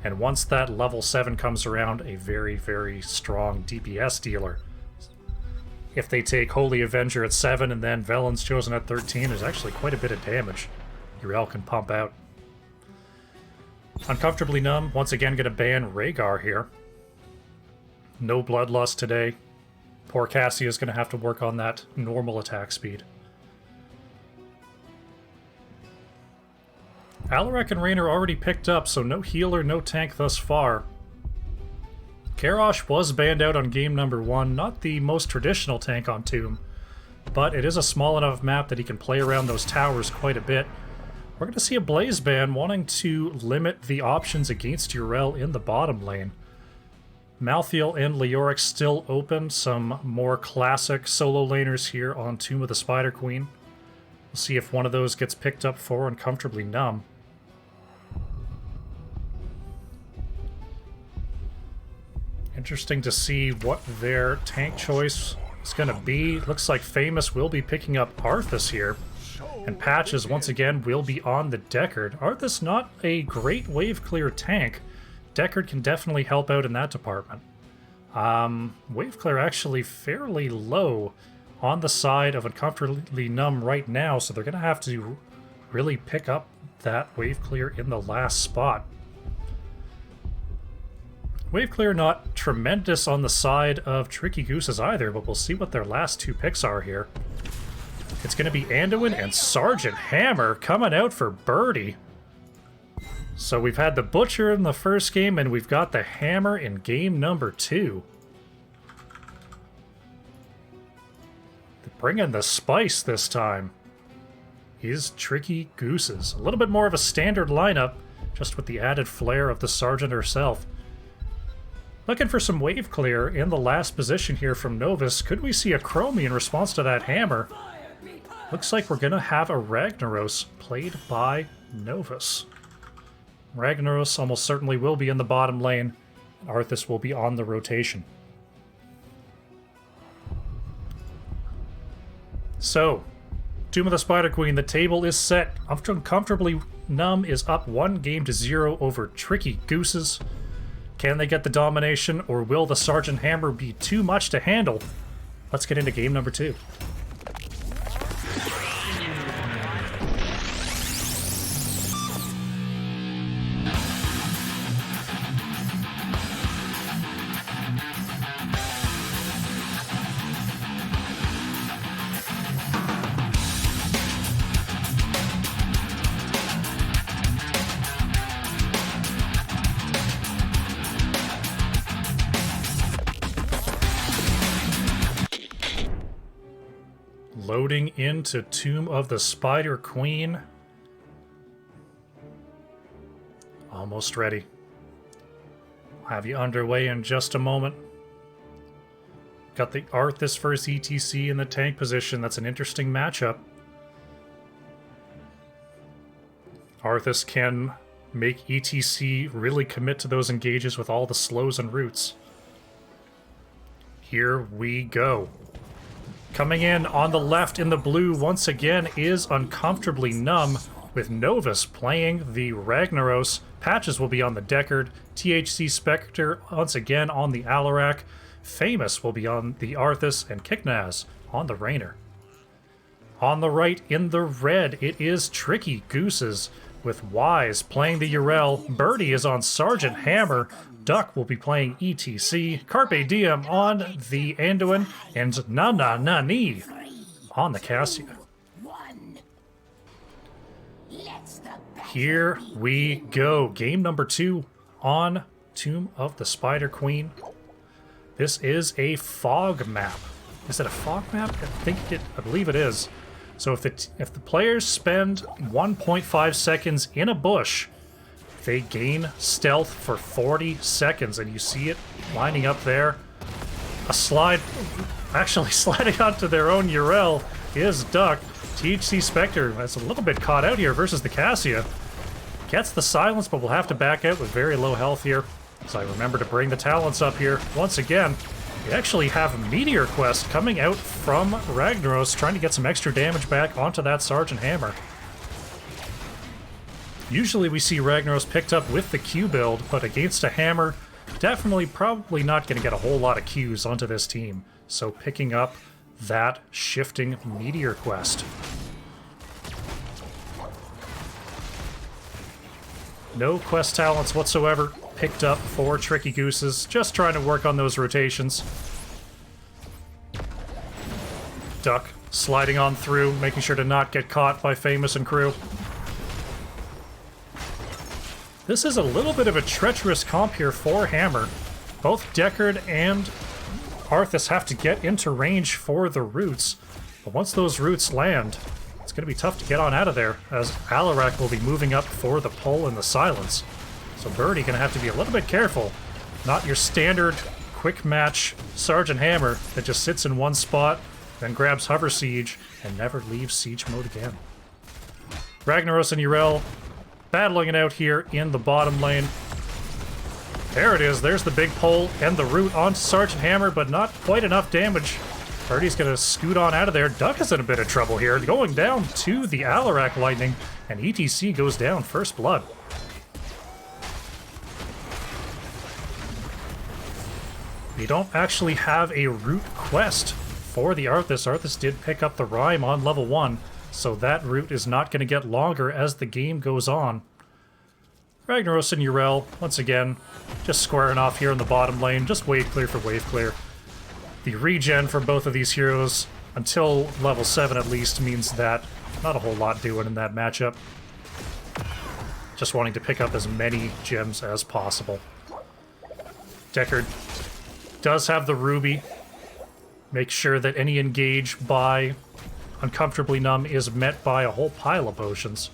[SPEAKER 1] and once that level 7 comes around, a very, very strong DPS dealer. If they take Holy Avenger at 7 and then Velen's chosen at 13, there's actually quite a bit of damage Yrel can pump out. Uncomfortably Numb, once again going to ban Rhaegar here. No Bloodlust today. Poor Cassie is going to have to work on that normal attack speed. Alarak and Raynor already picked up, so no healer, no tank thus far. Karash was banned out on game number 1, not the most traditional tank on Tomb, but it is a small enough map that he can play around those towers quite a bit. We're going to see a Blaze ban wanting to limit the options against Yrel in the bottom lane. Malthael and Leoric still open, some more classic solo laners here on Tomb of the Spider Queen. We'll see if one of those gets picked up for Uncomfortably Numb. Interesting to see what their tank choice is going to be. Looks like Famous will be picking up Arthas here. And Patches, once again, will be on the Deckard. Arthas not a great wave clear tank. Deckard can definitely help out in that department. Wave clear actually fairly low on the side of Uncomfortably Numb right now, so they're going to have to really pick up that wave clear in the last spot. Wave clear not tremendous on the side of Tricky Gooses either, but we'll see what their last two picks are here. It's going to be Anduin and Sergeant Hammer coming out for Birdie. So we've had the Butcher in the first game, and we've got the Hammer in game number 2. Bringing the spice this time is Tricky Gooses. A little bit more of a standard lineup, just with the added flair of the Sergeant herself. Looking for some wave clear in the last position here from Novus. Could we see a Chromie in response to that Hammer? Looks like we're going to have a Ragnaros played by Novus. Ragnaros almost certainly will be in the bottom lane. Arthas will be on the rotation. So, Tomb of the Spider Queen, the table is set. Uncomfortably Numb is up 1-0 over Tricky Gooses. Can they get the domination, or will the Sergeant Hammer be too much to handle? Let's get into game number 2. Loading into Tomb of the Spider Queen. Almost ready. I'll have you underway in just a moment. Got the Arthas versus ETC in the tank position. That's an interesting matchup. Arthas can make ETC really commit to those engages with all the slows and roots. Here we go. Coming in on the left in the blue once again is Uncomfortably Numb, with Novus playing the Ragnaros. Patches will be on the Deckard. THC Spectre once again on the Alarak. Famous will be on the Arthas, and Kiknaz on the Raynor. On the right in the red, it is Tricky Gooses, with Wise playing the Urel. Birdie is on Sergeant Hammer. Duck will be playing ETC. Carpe Diem on the Anduin, and Na Ni on the Cassia. Here we go. Game number 2 on Tomb of the Spider Queen. This is a fog map. Is it a fog map? I believe it is. So if the players spend 1.5 seconds in a bush, they gain stealth for 40 seconds, and you see it lining up there. A slide, actually sliding onto their own Urel is Duck. THC Spectre is a little bit caught out here versus the Cassia. Gets the silence, but will have to back out with very low health here. So I remember to bring the talents up here. Once again, we actually have Meteor Quest coming out from Ragnaros, trying to get some extra damage back onto that Sergeant Hammer. Usually we see Ragnaros picked up with the Q build, but against a Hammer, definitely probably not going to get a whole lot of Qs onto this team. So picking up that shifting Meteor Quest. No quest talents whatsoever picked up for Tricky Gooses, just trying to work on those rotations. Duck sliding on through, making sure to not get caught by Famous and crew. This is a little bit of a treacherous comp here for Hammer. Both Deckard and Arthas have to get into range for the roots, but once those roots land, it's going to be tough to get on out of there, as Alarak will be moving up for the pull and the silence. So Birdie going to have to be a little bit careful. Not your standard quick match Sergeant Hammer that just sits in one spot then grabs Hover Siege, and never leaves Siege mode again. Ragnaros and Yrel battling it out here in the bottom lane. There it is, there's the big pull and the root onto Sergeant Hammer, but not quite enough damage. Birdie's gonna scoot on out of there. Duck is in a bit of trouble here, going down to the Alarak Lightning, and ETC goes down first blood. We don't actually have a root quest for the Arthas. Arthas did pick up the Rhyme on level 1, so that route is not going to get longer as the game goes on. Ragnaros and Yrel, once again, just squaring off here in the bottom lane. Just wave clear for wave clear. The regen for both of these heroes, until level 7 at least, means that not a whole lot doing in that matchup. Just wanting to pick up as many gems as possible. Deckard does have the Ruby. Make sure that any engage by Uncomfortably Numb is met by a whole pile of potions.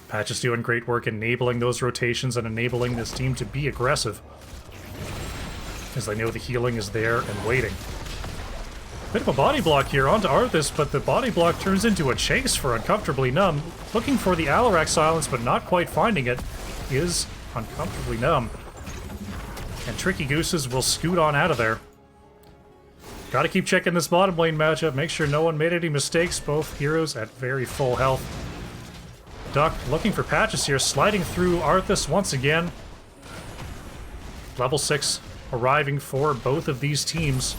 [SPEAKER 1] Patch is doing great work enabling those rotations and enabling this team to be aggressive, as they know the healing is there and waiting. Bit of a body block here onto Arthas, but the body block turns into a chase for Uncomfortably Numb. Looking for the Alarak silence, but not quite finding it, is Uncomfortably Numb. And Tricky Gooses will scoot on out of there. Gotta keep checking this bottom lane matchup, make sure no one made any mistakes. Both heroes at very full health. Duck looking for patches here, sliding through Arthas once again. Level 6 arriving for both of these teams.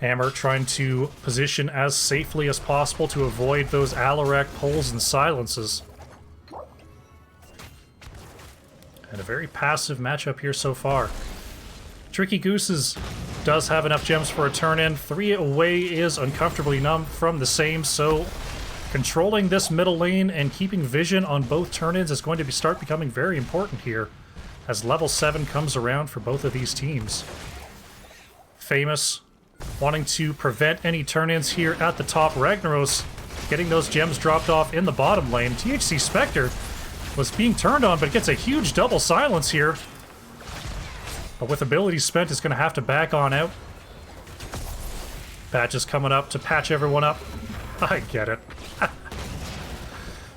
[SPEAKER 1] Hammer trying to position as safely as possible to avoid those Alarak pulls and silences. And a very passive matchup here so far. Tricky Gooses does have enough gems for a turn-in. 3 away is Uncomfortably Numb from the same, so controlling this middle lane and keeping vision on both turn-ins is going to start becoming very important here as level 7 comes around for both of these teams. Famous wanting to prevent any turn-ins here at the top. Ragnaros getting those gems dropped off in the bottom lane. THC Spectre was being turned on, but gets a huge double silence here. But with abilities spent, is going to have to back on out. Patch is coming up to patch everyone up. I get it.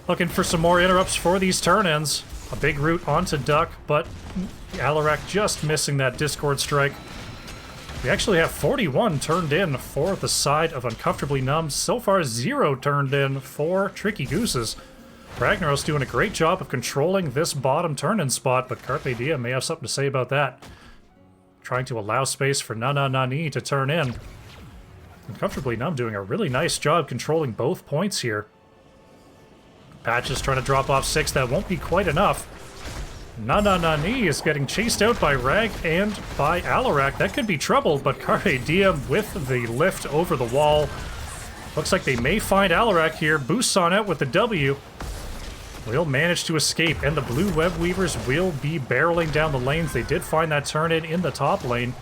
[SPEAKER 1] Looking for some more interrupts for these turn-ins. A big root onto Duck, but Alarak just missing that Discord Strike. We actually have 41 turned in for the side of Uncomfortably Numb. So far, 0 turned in for Tricky Gooses. Ragnaros doing a great job of controlling this bottom turn-in spot, but Carpe Diem may have something to say about that. Trying to allow space for Nani to turn in. Uncomfortably Numb doing a really nice job controlling both points here. Patch is trying to drop off 6, that won't be quite enough. Nani is getting chased out by Rag and by Alarak. That could be trouble, but Carpe Diem with the lift over the wall. Looks like they may find Alarak here. Boosts on out with the W. Will manage to escape, and the blue web weavers will be barreling down the lanes. They did find that turn in the top lane.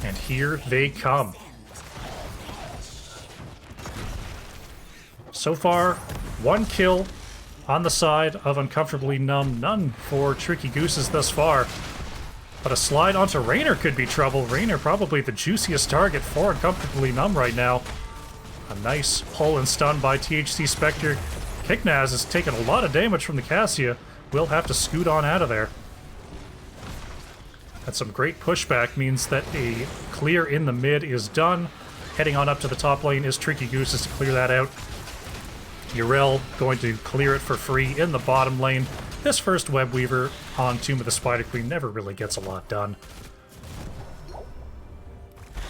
[SPEAKER 1] And here they come. So far, 1 kill on the side of Uncomfortably Numb. None for Tricky Gooses thus far. But a slide onto Raynor could be trouble. Raynor probably the juiciest target for Uncomfortably Numb right now. A nice pull and stun by THC Spectre. Kicknaz has taken a lot of damage from the Cassia. Will have to scoot on out of there. And some great pushback means that a clear in the mid is done. Heading on up to the top lane is Tricky Gooses to clear that out. Yrel going to clear it for free in the bottom lane. This first Web Weaver on Tomb of the Spider Queen never really gets a lot done.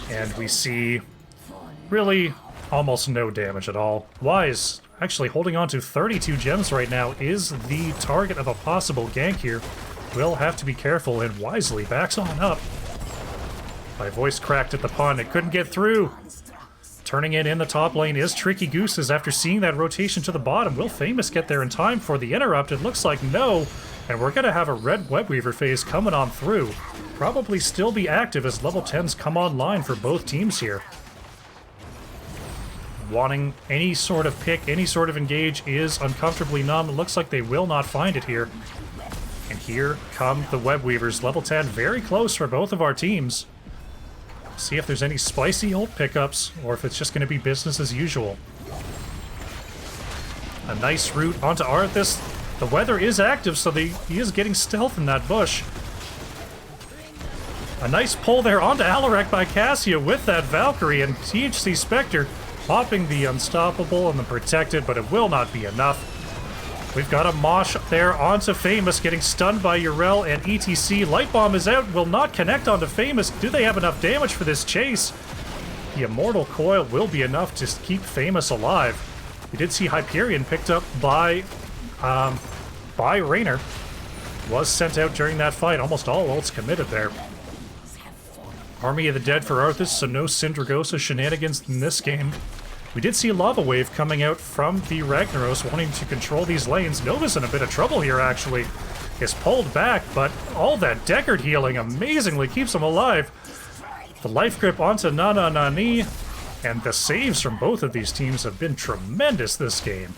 [SPEAKER 1] And we see really almost no damage at all. Wise actually holding on to 32 gems right now is the target of a possible gank here. Will have to be careful, and wisely backs on up. My voice cracked at the pun, it couldn't get through. Turning in the top lane is Tricky Gooses after seeing that rotation to the bottom. Will Famous get there in time for the interrupt? It looks like no, and we're going to have a red Web Weaver phase coming on through. Probably still be active as level 10s come online for both teams here. Wanting any sort of pick, any sort of engage is Uncomfortably Numb. It looks like they will not find it here. And here come the Web Weavers, level 10, very close for both of our teams. See if there's any spicy ult pickups, or if it's just going to be business as usual. A nice route onto Arthas. The weather is active, so he is getting stealth in that bush. A nice pull there onto Alarak by Cassia with that Valkyrie, and THC Spectre popping the Unstoppable and the Protected, but it will not be enough. We've got a Mosh there onto Famous, getting stunned by Yrel and ETC. Light Bomb is out, will not connect onto Famous. Do they have enough damage for this chase? The Immortal Coil will be enough to keep Famous alive. We did see Hyperion picked up by Raynor. Was sent out during that fight. Almost all ults committed there. Army of the Dead for Arthas, so no Syndragosa shenanigans in this game. We did see a Lava Wave coming out from the Ragnaros wanting to control these lanes. Nova's in a bit of trouble here, actually. Is pulled back, but all that Deckard healing amazingly keeps him alive. The life grip onto Nana Nani, and the saves from both of these teams have been tremendous this game.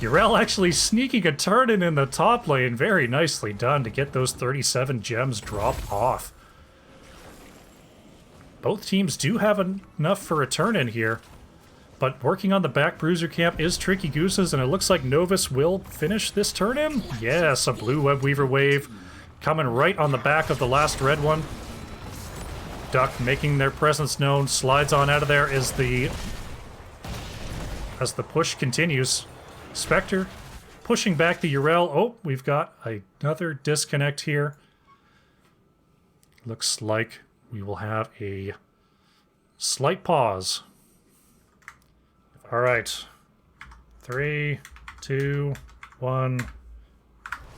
[SPEAKER 1] Yrel actually sneaking a turn in the top lane. Very nicely done to get those 37 gems dropped off. Both teams do have enough for a turn in here. But working on the back bruiser camp is Tricky Gooses, and it looks like Novus will finish this turn in. Yes, a blue Web Weaver wave coming right on the back of the last red one. Duck making their presence known, slides on out of there as the push continues. Spectre pushing back the Yrel. Oh, we've got another disconnect here. Looks like we will have a slight pause. All right. 3, 2, 1.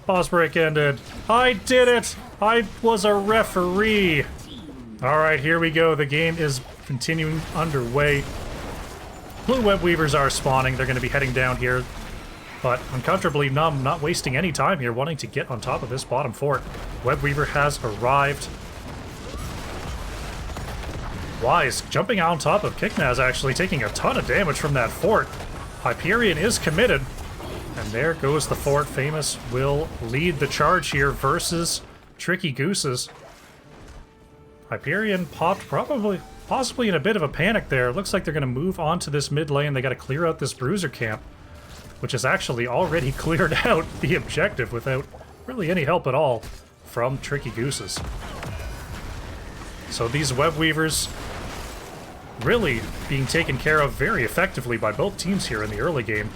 [SPEAKER 1] Pause break ended. I did it! I was a referee! All right, here we go. The game is continuing underway. Blue Web Weavers are spawning. They're going to be heading down here. But Uncomfortably Numb, not wasting any time here, wanting to get on top of this bottom fort. Web Weaver has arrived. Wise jumping on top of Kiknaz, actually taking a ton of damage from that fort. Hyperion is committed. And there goes the fort. Famous will lead the charge here versus Tricky Gooses. Hyperion popped possibly in a bit of a panic there. Looks like they're going to move on to this mid lane. They got to clear out this bruiser camp, which has actually already cleared out the objective without really any help at all from Tricky Gooses. So these Web Weavers really being taken care of very effectively by both teams here in the early game.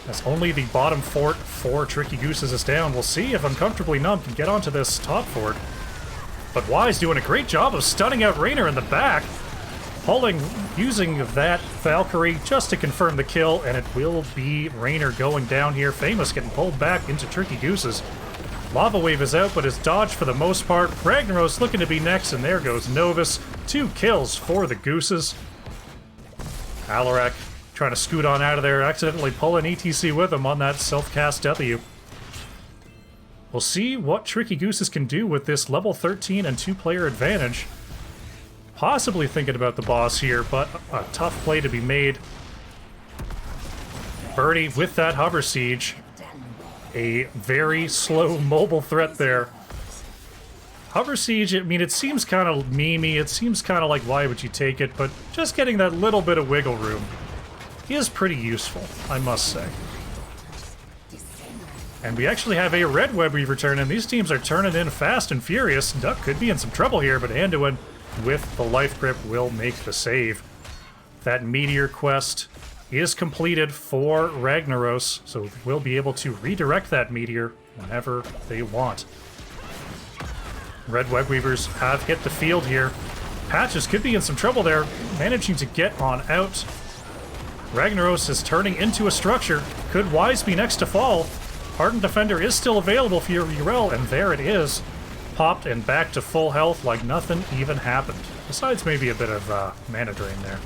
[SPEAKER 1] As only the bottom fort for Tricky Gooses is down. We'll see if Uncomfortably Numb can get onto this top fort. But Wise doing a great job of stunning out Raynor in the back. Using that Valkyrie just to confirm the kill, and it will be Raynor going down here. Famous getting pulled back into Tricky Gooses. Lava Wave is out, but is dodged for the most part. Ragnaros looking to be next, and there goes Novus. 2 kills for the Gooses. Alarak trying to scoot on out of there, accidentally pulling ETC with him on that self-cast W. We'll see what Tricky Gooses can do with this level 13 and 2-player advantage. Possibly thinking about the boss here, but a tough play to be made. Birdie with that hover siege. A very slow mobile threat there. Hover siege, I mean, it seems kind of memey. It seems kind of like, why would you take it? But just getting that little bit of wiggle room is pretty useful, I must say. And we actually have a red Web Weaver turn, and these teams are turning in fast and furious. Duck could be in some trouble here, but Anduin with the life grip will make the save. That Meteor quest is completed for Ragnaros, so we'll be able to redirect that Meteor whenever they want. Red Web Weavers have hit the field here. Patches could be in some trouble there, managing to get on out. Ragnaros is turning into a structure. Could Wise be next to fall? Hardened Defender is still available for Yrel, and there it is. Popped and back to full health like nothing even happened. Besides maybe a bit of mana drain there.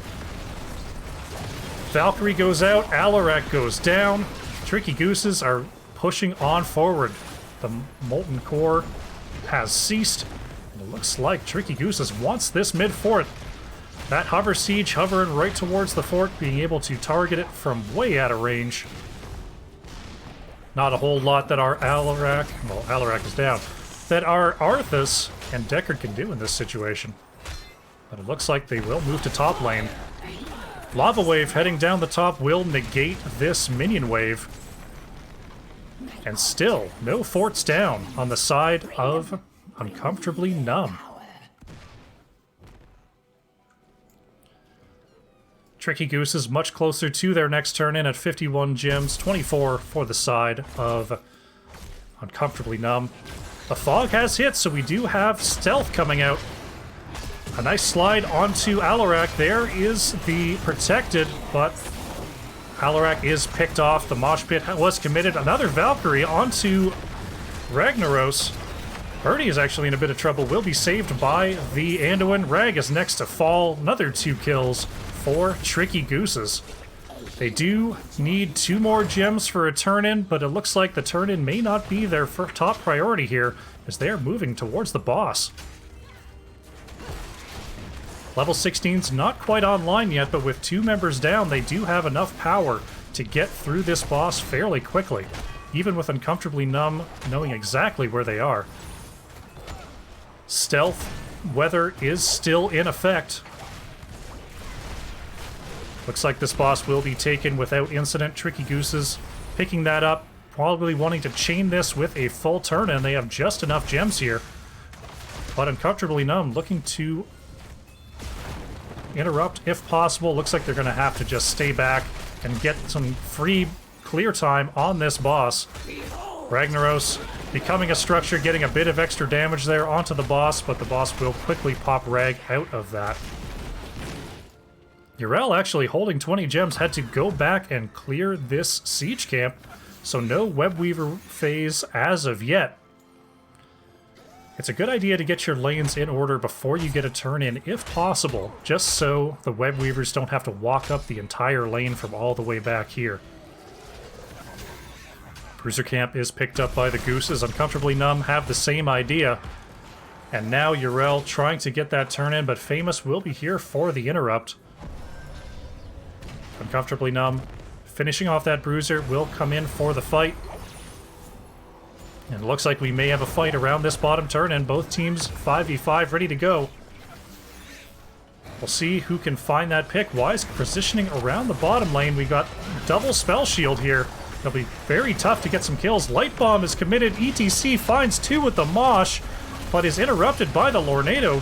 [SPEAKER 1] Valkyrie goes out, Alarak goes down. Tricky Gooses are pushing on forward. The Molten Core has ceased. And it looks like Tricky Gooses wants this mid-fort. That hover siege hovering right towards the fort, being able to target it from way out of range. Not a whole lot that our Alarak, well, Alarak is down, that our Arthas and Deckard can do in this situation. But it looks like they will move to top lane. Lava Wave heading down the top will negate this minion wave. And still, no forts down on the side of Uncomfortably Numb. Tricky Gooses much closer to their next turn in at 51 gems, 24 for the side of Uncomfortably Numb. The fog has hit, so we do have stealth coming out. A nice slide onto Alarak. There is the protected, but Alarak is picked off. The mosh pit was committed. Another Valkyrie onto Ragnaros. Birdie is actually in a bit of trouble. Will be saved by the Anduin. Rag is next to fall. Another 2 kills for Tricky Gooses. They do need 2 more gems for a turn-in, but it looks like the turn-in may not be their top priority here, as they are moving towards the boss. Level 16's not quite online yet, but with 2 members down, they do have enough power to get through this boss fairly quickly, even with Uncomfortably Numb knowing exactly where they are. Stealth weather is still in effect. Looks like this boss will be taken without incident. Tricky Gooses picking that up, probably wanting to chain this with a full turn, and they have just enough gems here. But Uncomfortably Numb looking to interrupt if possible. Looks like they're going to have to just stay back and get some free clear time on this boss. Ragnaros becoming a structure, getting a bit of extra damage there onto the boss, but the boss will quickly pop Rag out of that. Yrel, actually holding 20 gems, had to go back and clear this siege camp, so no Webweaver phase as of yet. It's a good idea to get your lanes in order before you get a turn in, if possible, just so the Webweavers don't have to walk up the entire lane from all the way back here. Bruiser camp is picked up by the Gooses. Uncomfortably Numb have the same idea. And now Yrel trying to get that turn in, but Famous will be here for the interrupt. Uncomfortably Numb finishing off that Bruiser will come in for the fight. And it looks like we may have a fight around this bottom turn, and both teams 5v5 ready to go. We'll see who can find that pick. Wise positioning around the bottom lane. We got double spell shield here. It'll be very tough to get some kills. Light Bomb is committed. ETC finds 2 with the Mosh, but is interrupted by the Lornado.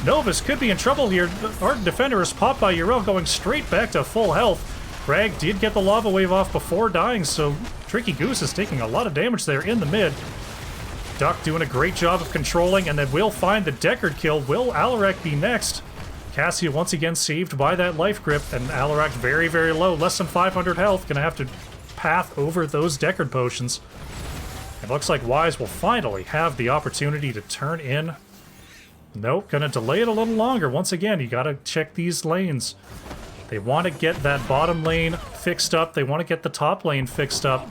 [SPEAKER 1] Novus could be in trouble here. The Ardent Defender is popped by Yrel, going straight back to full health. Rag did get the Lava Wave off before dying, so Tricky Goose is taking a lot of damage there in the mid. Duck doing a great job of controlling, and then will find the Deckard kill. Will Alarak be next? Cassia once again saved by that life grip, and Alarak very, very low, less than 500 health. Gonna have to path over those Deckard potions. It looks like Wise will finally have the opportunity to turn in. Nope, gonna delay it a little longer. Once again, you gotta check these lanes. They want to get that bottom lane fixed up. They want to get the top lane fixed up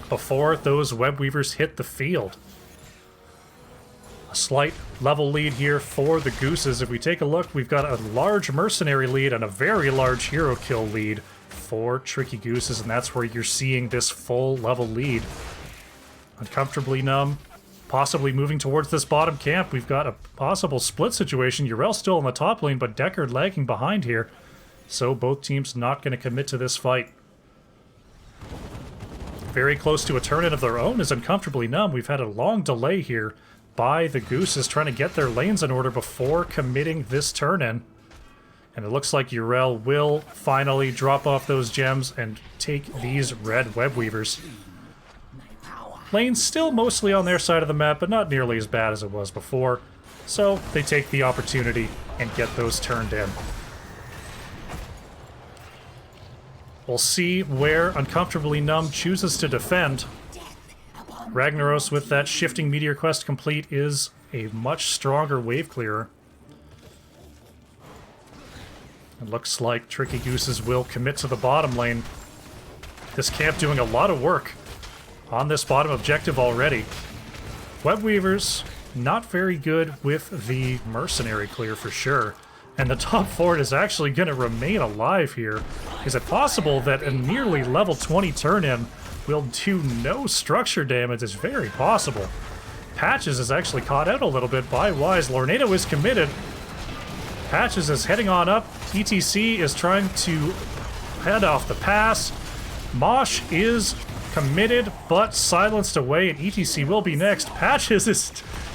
[SPEAKER 1] before those Webweavers hit the field. A slight level lead here for the Gooses. If we take a look, we've got a large mercenary lead and a very large hero kill lead for Tricky Gooses, and that's where you're seeing this full level lead. Uncomfortably Numb, possibly moving towards this bottom camp. We've got a possible split situation. Yrel still in the top lane, but Deckard lagging behind here. So both teams not going to commit to this fight. Very close to a turn-in of their own is Uncomfortably Numb. We've had a long delay here by the Gooses trying to get their lanes in order before committing this turn-in. And it looks like Yrel will finally drop off those gems and take these red Webweavers. Lane's still mostly on their side of the map, but not nearly as bad as it was before. So they take the opportunity and get those turned in. We'll see where Uncomfortably Numb chooses to defend. Ragnaros with that shifting meteor quest complete is a much stronger wave clearer. It looks like Tricky Gooses will commit to the bottom lane. This camp doing a lot of work on this bottom objective already. Webweavers not very good with the mercenary clear for sure. And the top fort is actually going to remain alive here. Is it possible that a nearly level 20 turn-in will do no structure damage? It's very possible. Patches is actually caught out a little bit by Wise. Lornado is committed. Patches is heading on up. ETC is trying to head off the pass. Mosh is committed, but silenced away, and ETC will be next. Patches is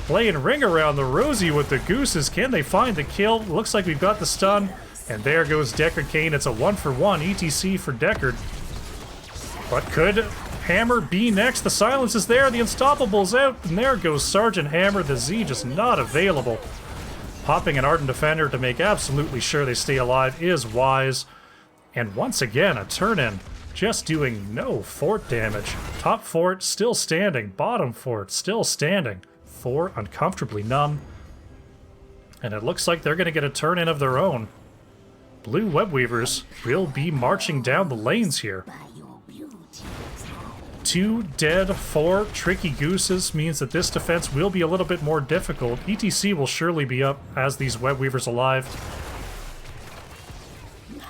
[SPEAKER 1] playing ring around the rosy with the Gooses. Can they find the kill? Looks like we've got the stun. And there goes Deckard Cain. It's a 1-for-1 ETC for Deckard. But could Hammer be next? The silence is there. The Unstoppable's out. And there goes Sergeant Hammer. The Z just not available. Popping an Ardent Defender to make absolutely sure they stay alive is Wise. And once again, a turn-in. Just doing no fort damage. Top fort still standing. Bottom fort still standing. For Uncomfortably Numb. And it looks like they're going to get a turn-in of their own. Blue Webweavers will be marching down the lanes here. 2 dead, 4 tricky Gooses means that this defense will be a little bit more difficult. ETC will surely be up as these Webweavers alive.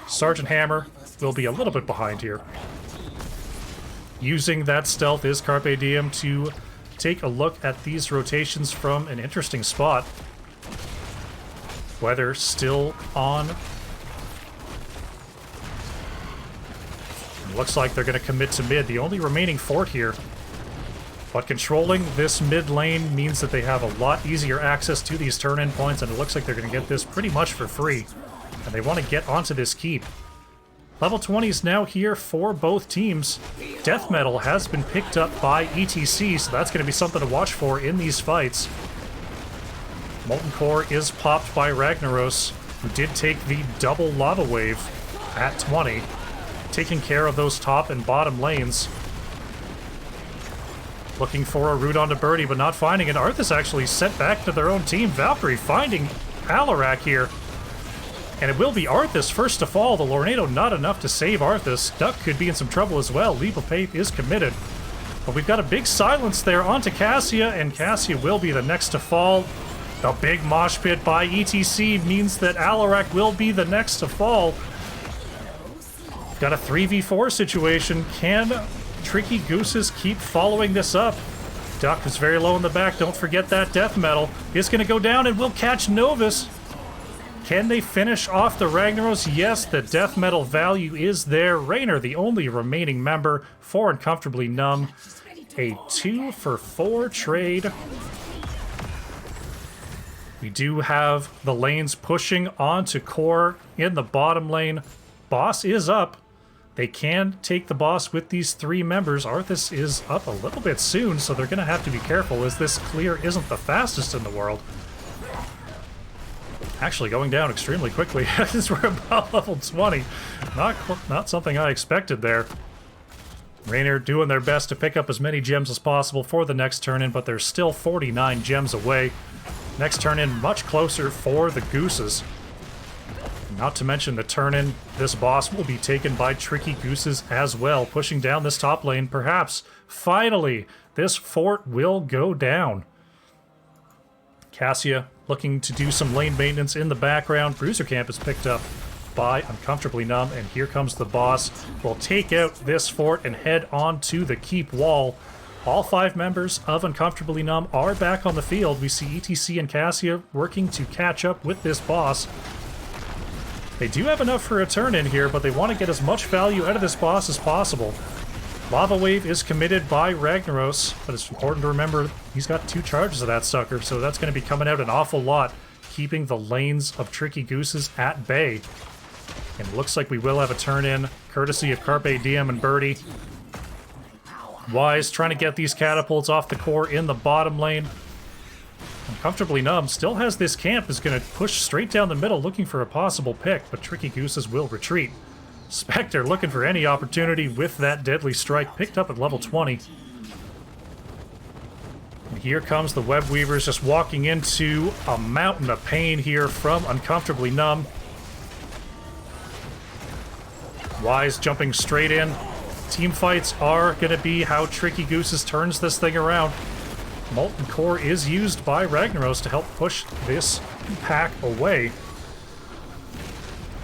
[SPEAKER 1] Sergeant Hammer will be a little bit behind here. Using that stealth is Carpe Diem to take a look at these rotations from an interesting spot. Weather still on. Looks like they're going to commit to mid, the only remaining fort here. But controlling this mid lane means that they have a lot easier access to these turn-in points, and it looks like they're going to get this pretty much for free. And they want to get onto this keep. Level 20 is now here for both teams. Death Metal has been picked up by ETC, so that's going to be something to watch for in these fights. Molten Core is popped by Ragnaros, who did take the double Lava Wave at 20, taking care of those top and bottom lanes. Looking for a route onto Birdie, but not finding it. Arthas actually sent back to their own team. Valkyrie finding Alarak here. And it will be Arthas first to fall. The Lornado not enough to save Arthas. Duck could be in some trouble as well. Leap of Faith is committed. But we've got a big silence there onto Cassia, and Cassia will be the next to fall. The big mosh pit by ETC means that Alarak will be the next to fall. Got a 3v4 situation. Can Tricky Gooses keep following this up? Duck is very low in the back. Don't forget that Death Metal is going to go down and will catch Novus. Can they finish off the Ragnaros? Yes, the Death Metal value is there. Raynor, the only remaining member for Uncomfortably Numb. A 2-for-4 trade. We do have the lanes pushing onto Core in the bottom lane. Boss is up. They can take the boss with these 3 members. Arthas is up a little bit soon, so they're going to have to be careful as this clear isn't the fastest in the world. Actually going down extremely quickly as we're about level 20. Not something I expected there. Raynor doing their best to pick up as many gems as possible for the next turn-in, but they're still 49 gems away. Next turn-in much closer for the Gooses. Not to mention the turn-in, this boss will be taken by Tricky Gooses as well, pushing down this top lane. Perhaps, finally, this fort will go down. Cassia looking to do some lane maintenance in the background. Bruiser Camp is picked up by Uncomfortably Numb, and here comes the boss. We'll take out this fort and head on to the keep wall. All 5 members of Uncomfortably Numb are back on the field. We see ETC and Cassia working to catch up with this boss. They do have enough for a turn-in here, but they want to get as much value out of this boss as possible. Lava Wave is committed by Ragnaros, but it's important to remember he's got 2 charges of that sucker, so that's going to be coming out an awful lot, keeping the lanes of Tricky Gooses at bay. And it looks like we will have a turn-in, courtesy of Carpe Diem and Birdie. Wise trying to get these catapults off the core in the bottom lane. Uncomfortably Numb still has this camp, is going to push straight down the middle looking for a possible pick, but Tricky Gooses will retreat. Spectre looking for any opportunity with that deadly strike, picked up at level 20. And here comes the Web Weavers just walking into a mountain of pain here from Uncomfortably Numb. Wise jumping straight in. Team fights are going to be how Tricky Gooses turns this thing around. Molten Core is used by Ragnaros to help push this pack away.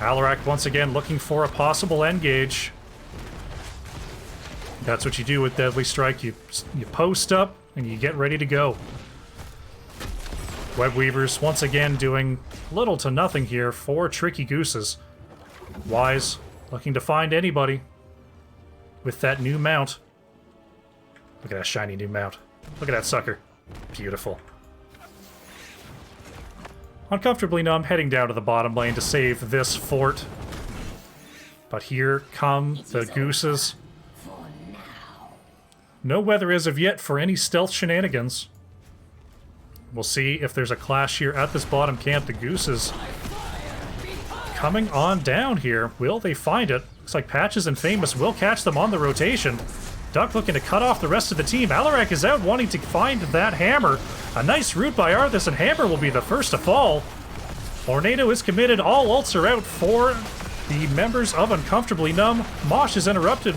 [SPEAKER 1] Alarak once again looking for a possible engage. That's what you do with Deadly Strike. You post up and you get ready to go. Web Weavers once again doing little to nothing here for Tricky Gooses. Wise looking to find anybody with that new mount. Look at that shiny new mount. Look at that sucker. Beautiful. Uncomfortably Numb heading down to the bottom lane to save this fort. But here come the Gooses. No weather as of yet for any stealth shenanigans. We'll see if there's a clash here at this bottom camp. The Gooses coming on down here. Will they find it? Looks like Patches and Famous will catch them on the rotation. Duck looking to cut off the rest of the team. Alarak is out wanting to find that hammer. A nice route by Arthas, and Hammer will be the first to fall. Tornado is committed. All ults are out for the members of Uncomfortably Numb. Mosh is interrupted,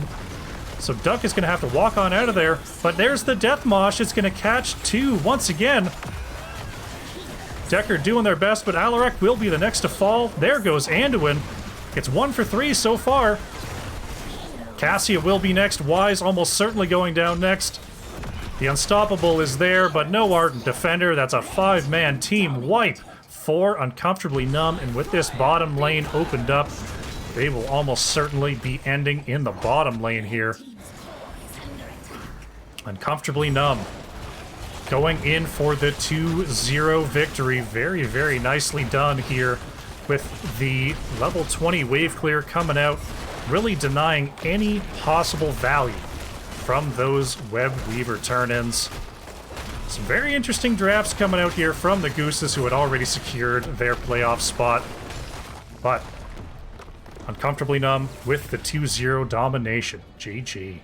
[SPEAKER 1] so Duck is going to have to walk on out of there. But there's the Death Mosh. It's going to catch two once again. Decker doing their best, but Alarak will be the next to fall. There goes Anduin. It's 1 for 3 so far. Cassia will be next. Wise almost certainly going down next. The Unstoppable is there, but no Ardent Defender. That's a 5-man team wipe for Uncomfortably Numb, and with this bottom lane opened up, they will almost certainly be ending in the bottom lane here. Uncomfortably Numb going in for the 2-0 victory. Very, very nicely done here with the level 20 wave clear coming out, really denying any possible value from those Web Weaver turn-ins. Some very interesting drafts coming out here from the Gooses, who had already secured their playoff spot. But Uncomfortably Numb with the 2-0 domination. GG.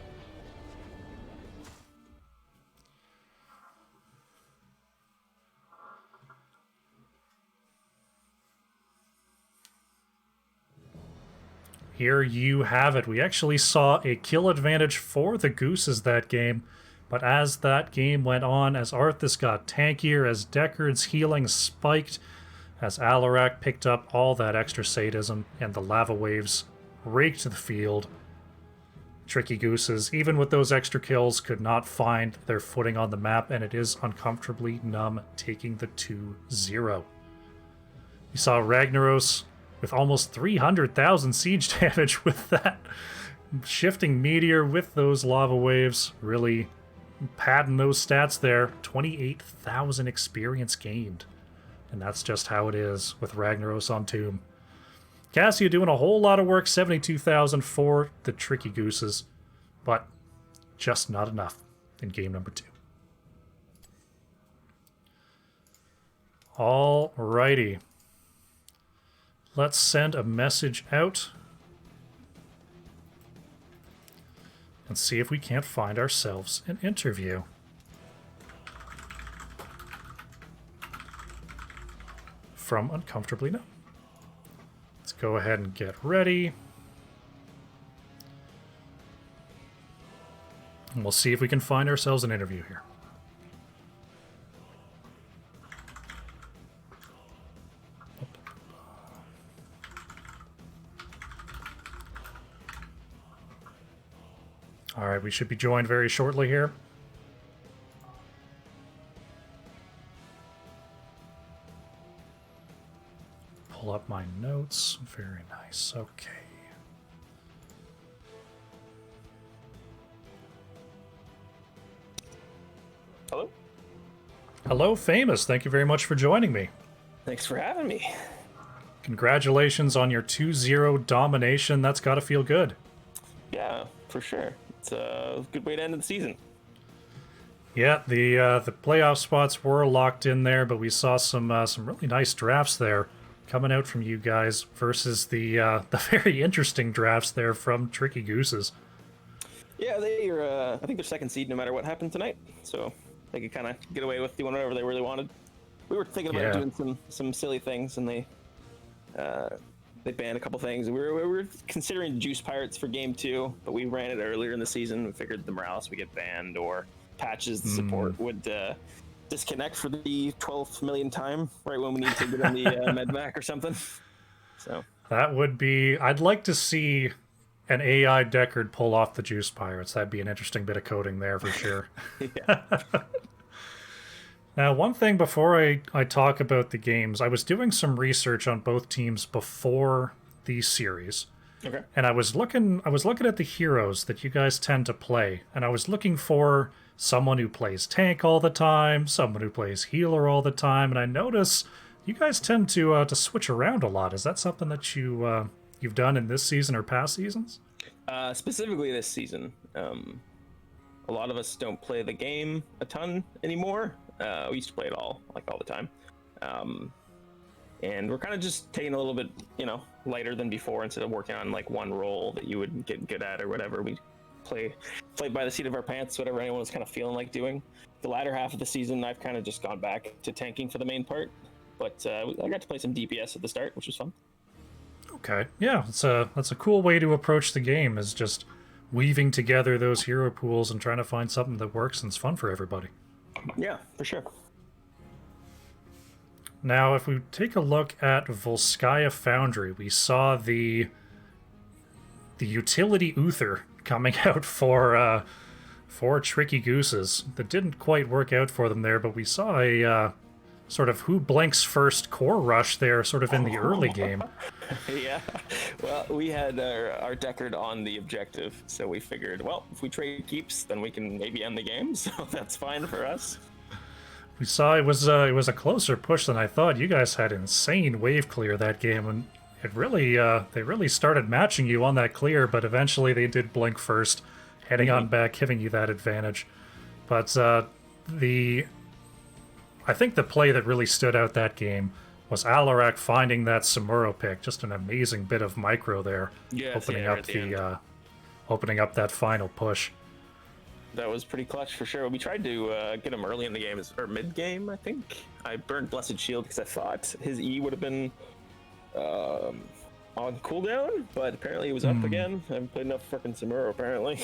[SPEAKER 1] Here you have it. We actually saw a kill advantage for the Gooses that game, but as that game went on, as Arthas got tankier, as Deckard's healing spiked, as Alarak picked up all that extra sadism, and the lava waves raked the field, Tricky Gooses, even with those extra kills, could not find their footing on the map, and it is Uncomfortably Numb taking the 2-0. We saw Ragnaros with almost 300,000 siege damage with that shifting meteor with those lava waves, really padding those stats there. 28,000 experience gained. And that's just how it is with Ragnaros on Tomb. Cassia doing a whole lot of work, 72,000 for the Tricky Gooses, but just not enough in game number 2. Alrighty. Let's send a message out and see if we can't find ourselves an interview. From Uncomfortably Numb. Let's go ahead and get ready. And we'll see if we can find ourselves an interview here. Alright, we should be joined very shortly here. Pull up my notes. Very nice. Okay.
[SPEAKER 4] Hello?
[SPEAKER 1] Hello, Famous. Thank you very much for joining me.
[SPEAKER 4] Thanks for having me.
[SPEAKER 1] Congratulations on your 2-0 domination. That's got to feel good.
[SPEAKER 4] Yeah, for sure. It's a good way to end the season.
[SPEAKER 1] Yeah, the playoff spots were locked in there, but we saw some really nice drafts there coming out from you guys versus the very interesting drafts there from Tricky Gooses.
[SPEAKER 4] Yeah, they are. I think they're second seed no matter what happened tonight, so they could kind of get away with doing whatever they really wanted. We were thinking about doing some silly things, and they banned a couple things. We were considering Juice Pirates for game 2, but we ran it earlier in the season. We figured the Morales would get banned, or Patches, the support, would disconnect for the 12th millionth time right when we need to get on the medvac or something. So
[SPEAKER 1] That would be. I'd like to see an AI Deckard pull off the Juice Pirates. That'd be an interesting bit of coding there for sure.
[SPEAKER 4] Yeah.
[SPEAKER 1] Now, one thing before I talk about the games, I was doing some research on both teams before the series.
[SPEAKER 4] Okay.
[SPEAKER 1] And I was looking at the heroes that you guys tend to play, and I was looking for someone who plays tank all the time, someone who plays healer all the time, and I notice you guys tend to switch around a lot. Is that something that you've done in this season or past seasons?
[SPEAKER 4] Specifically this season. A lot of us don't play the game a ton anymore. We used to play it all the time. And we're kind of just taking a little bit, lighter than before. Instead of working on like one role that you would get good at or whatever, we play by the seat of our pants, whatever anyone was kind of feeling like doing. The latter half of the season, I've kind of just gone back to tanking for the main part, but I got to play some DPS at the start, which was fun.
[SPEAKER 1] Okay, yeah, that's a cool way to approach the game, is just weaving together those hero pools and trying to find something that works and is fun for everybody.
[SPEAKER 4] Yeah, for sure.
[SPEAKER 1] Now, if we take a look at Volskaya Foundry, we saw the utility Uther coming out for Tricky Gooses. That didn't quite work out for them there, but we saw a sort of who blinks first core rush there, sort of in the early game.
[SPEAKER 4] Yeah, well, we had our Deckard on the objective, so we figured, well, if we trade keeps, then we can maybe end the game, so that's fine for us.
[SPEAKER 1] We saw it was a closer push than I thought. You guys had insane wave clear that game, and it really they really started matching you on that clear, but eventually they did blink first, heading on back, giving you that advantage. But I think the play that really stood out that game was Alarak finding that Samuro pick. Just an amazing bit of micro there, opening up that final push.
[SPEAKER 4] That was pretty clutch for sure. We tried to get him early in the game, or mid game, I think. I burned Blessed Shield because I thought his E would have been on cooldown, but apparently he was up again. I haven't played enough freaking Samuro apparently.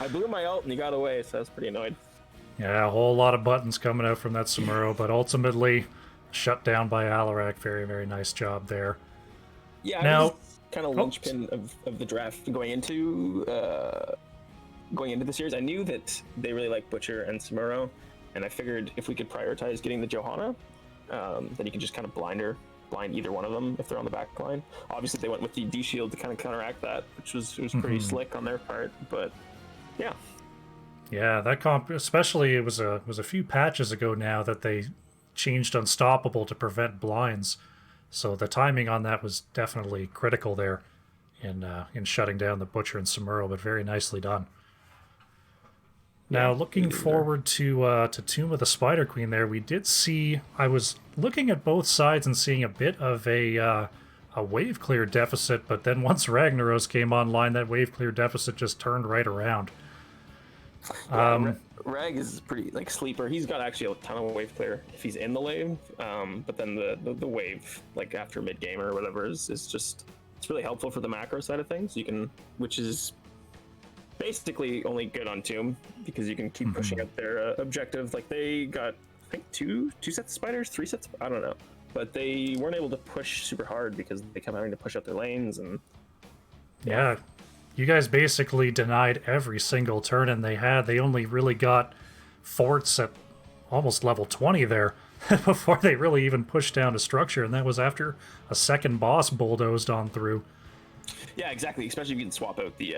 [SPEAKER 4] I blew my ult and he got away, so I was pretty annoyed.
[SPEAKER 1] Yeah, a whole lot of buttons coming out from that Samuro, but ultimately shut down by Alarak. Very, very nice job there.
[SPEAKER 4] Yeah,
[SPEAKER 1] now,
[SPEAKER 4] kind of linchpin of the draft going into the series. I knew that they really like Butcher and Samuro, and I figured if we could prioritize getting the Johanna, then you can just kind of blind either one of them if they're on the back line. Obviously, they went with the D shield to kind of counteract that, which was pretty slick on their part. But yeah.
[SPEAKER 1] Yeah, that comp, especially it was a few patches ago now that they changed Unstoppable to prevent blinds, so the timing on that was definitely critical there in shutting down the Butcher and Samuro, but very nicely done. Now, looking forward to Tomb of the Spider Queen there, we did see, I was looking at both sides and seeing a bit of a wave clear deficit, but then once Ragnaros came online, that wave clear deficit just turned right around.
[SPEAKER 4] Rag is pretty sleeper. He's got actually a ton of wave clear if he's in the wave, but then the wave after mid game or whatever is just, it's really helpful for the macro side of things. You can, which is basically only good on Tomb because you can keep pushing up their objective. They got, I think, two sets of spiders, 3 sets, I don't know, but they weren't able to push super hard because they kept having to push up their lanes. And
[SPEAKER 1] yeah, you guys basically denied every single turn and they had. They only really got forts at almost level 20 there before they really even pushed down a structure, and that was after a second boss bulldozed on through. Yeah,
[SPEAKER 4] exactly, especially if you can swap out the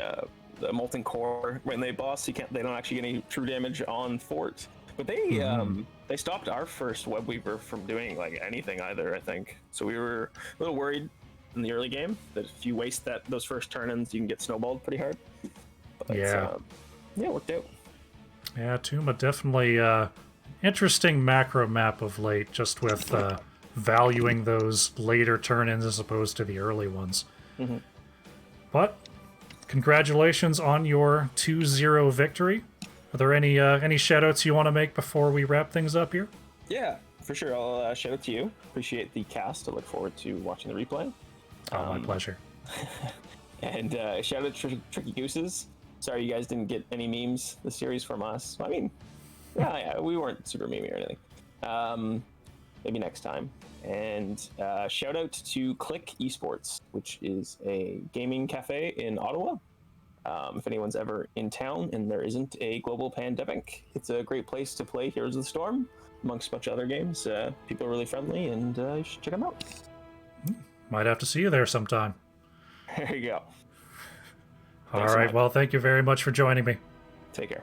[SPEAKER 4] molten core when they boss. They don't actually get any true damage on fort, but they stopped our first web weaver from doing anything either, I think. So we were a little worried in the early game that if you waste those first turn-ins, you can get snowballed pretty hard. But, yeah, it worked out.
[SPEAKER 1] Yeah, Tuma definitely interesting macro map of late, just with valuing those later turn-ins as opposed to the early ones. But congratulations on your 2-0 victory. Are there any shout-outs you want to make before we wrap things up here?
[SPEAKER 4] Yeah, for sure. I'll shout out to you. Appreciate the cast. I look forward to watching the replay.
[SPEAKER 1] Oh, my pleasure.
[SPEAKER 4] And shout out to Tricky Gooses. Sorry you guys didn't get any memes this series from us. I mean, yeah, we weren't super memey or anything. maybe next time. And shout out to Click Esports, which is a gaming cafe in Ottawa. If anyone's ever in town and there isn't a global pandemic, it's a great place to play Heroes of the Storm, amongst a bunch of other games. People are really friendly, and you should check them out.
[SPEAKER 1] Might have to see you there sometime.
[SPEAKER 4] There you go.
[SPEAKER 1] All
[SPEAKER 4] Thanks so
[SPEAKER 1] right.
[SPEAKER 4] much.
[SPEAKER 1] Well, thank you very much for joining me.
[SPEAKER 4] Take care.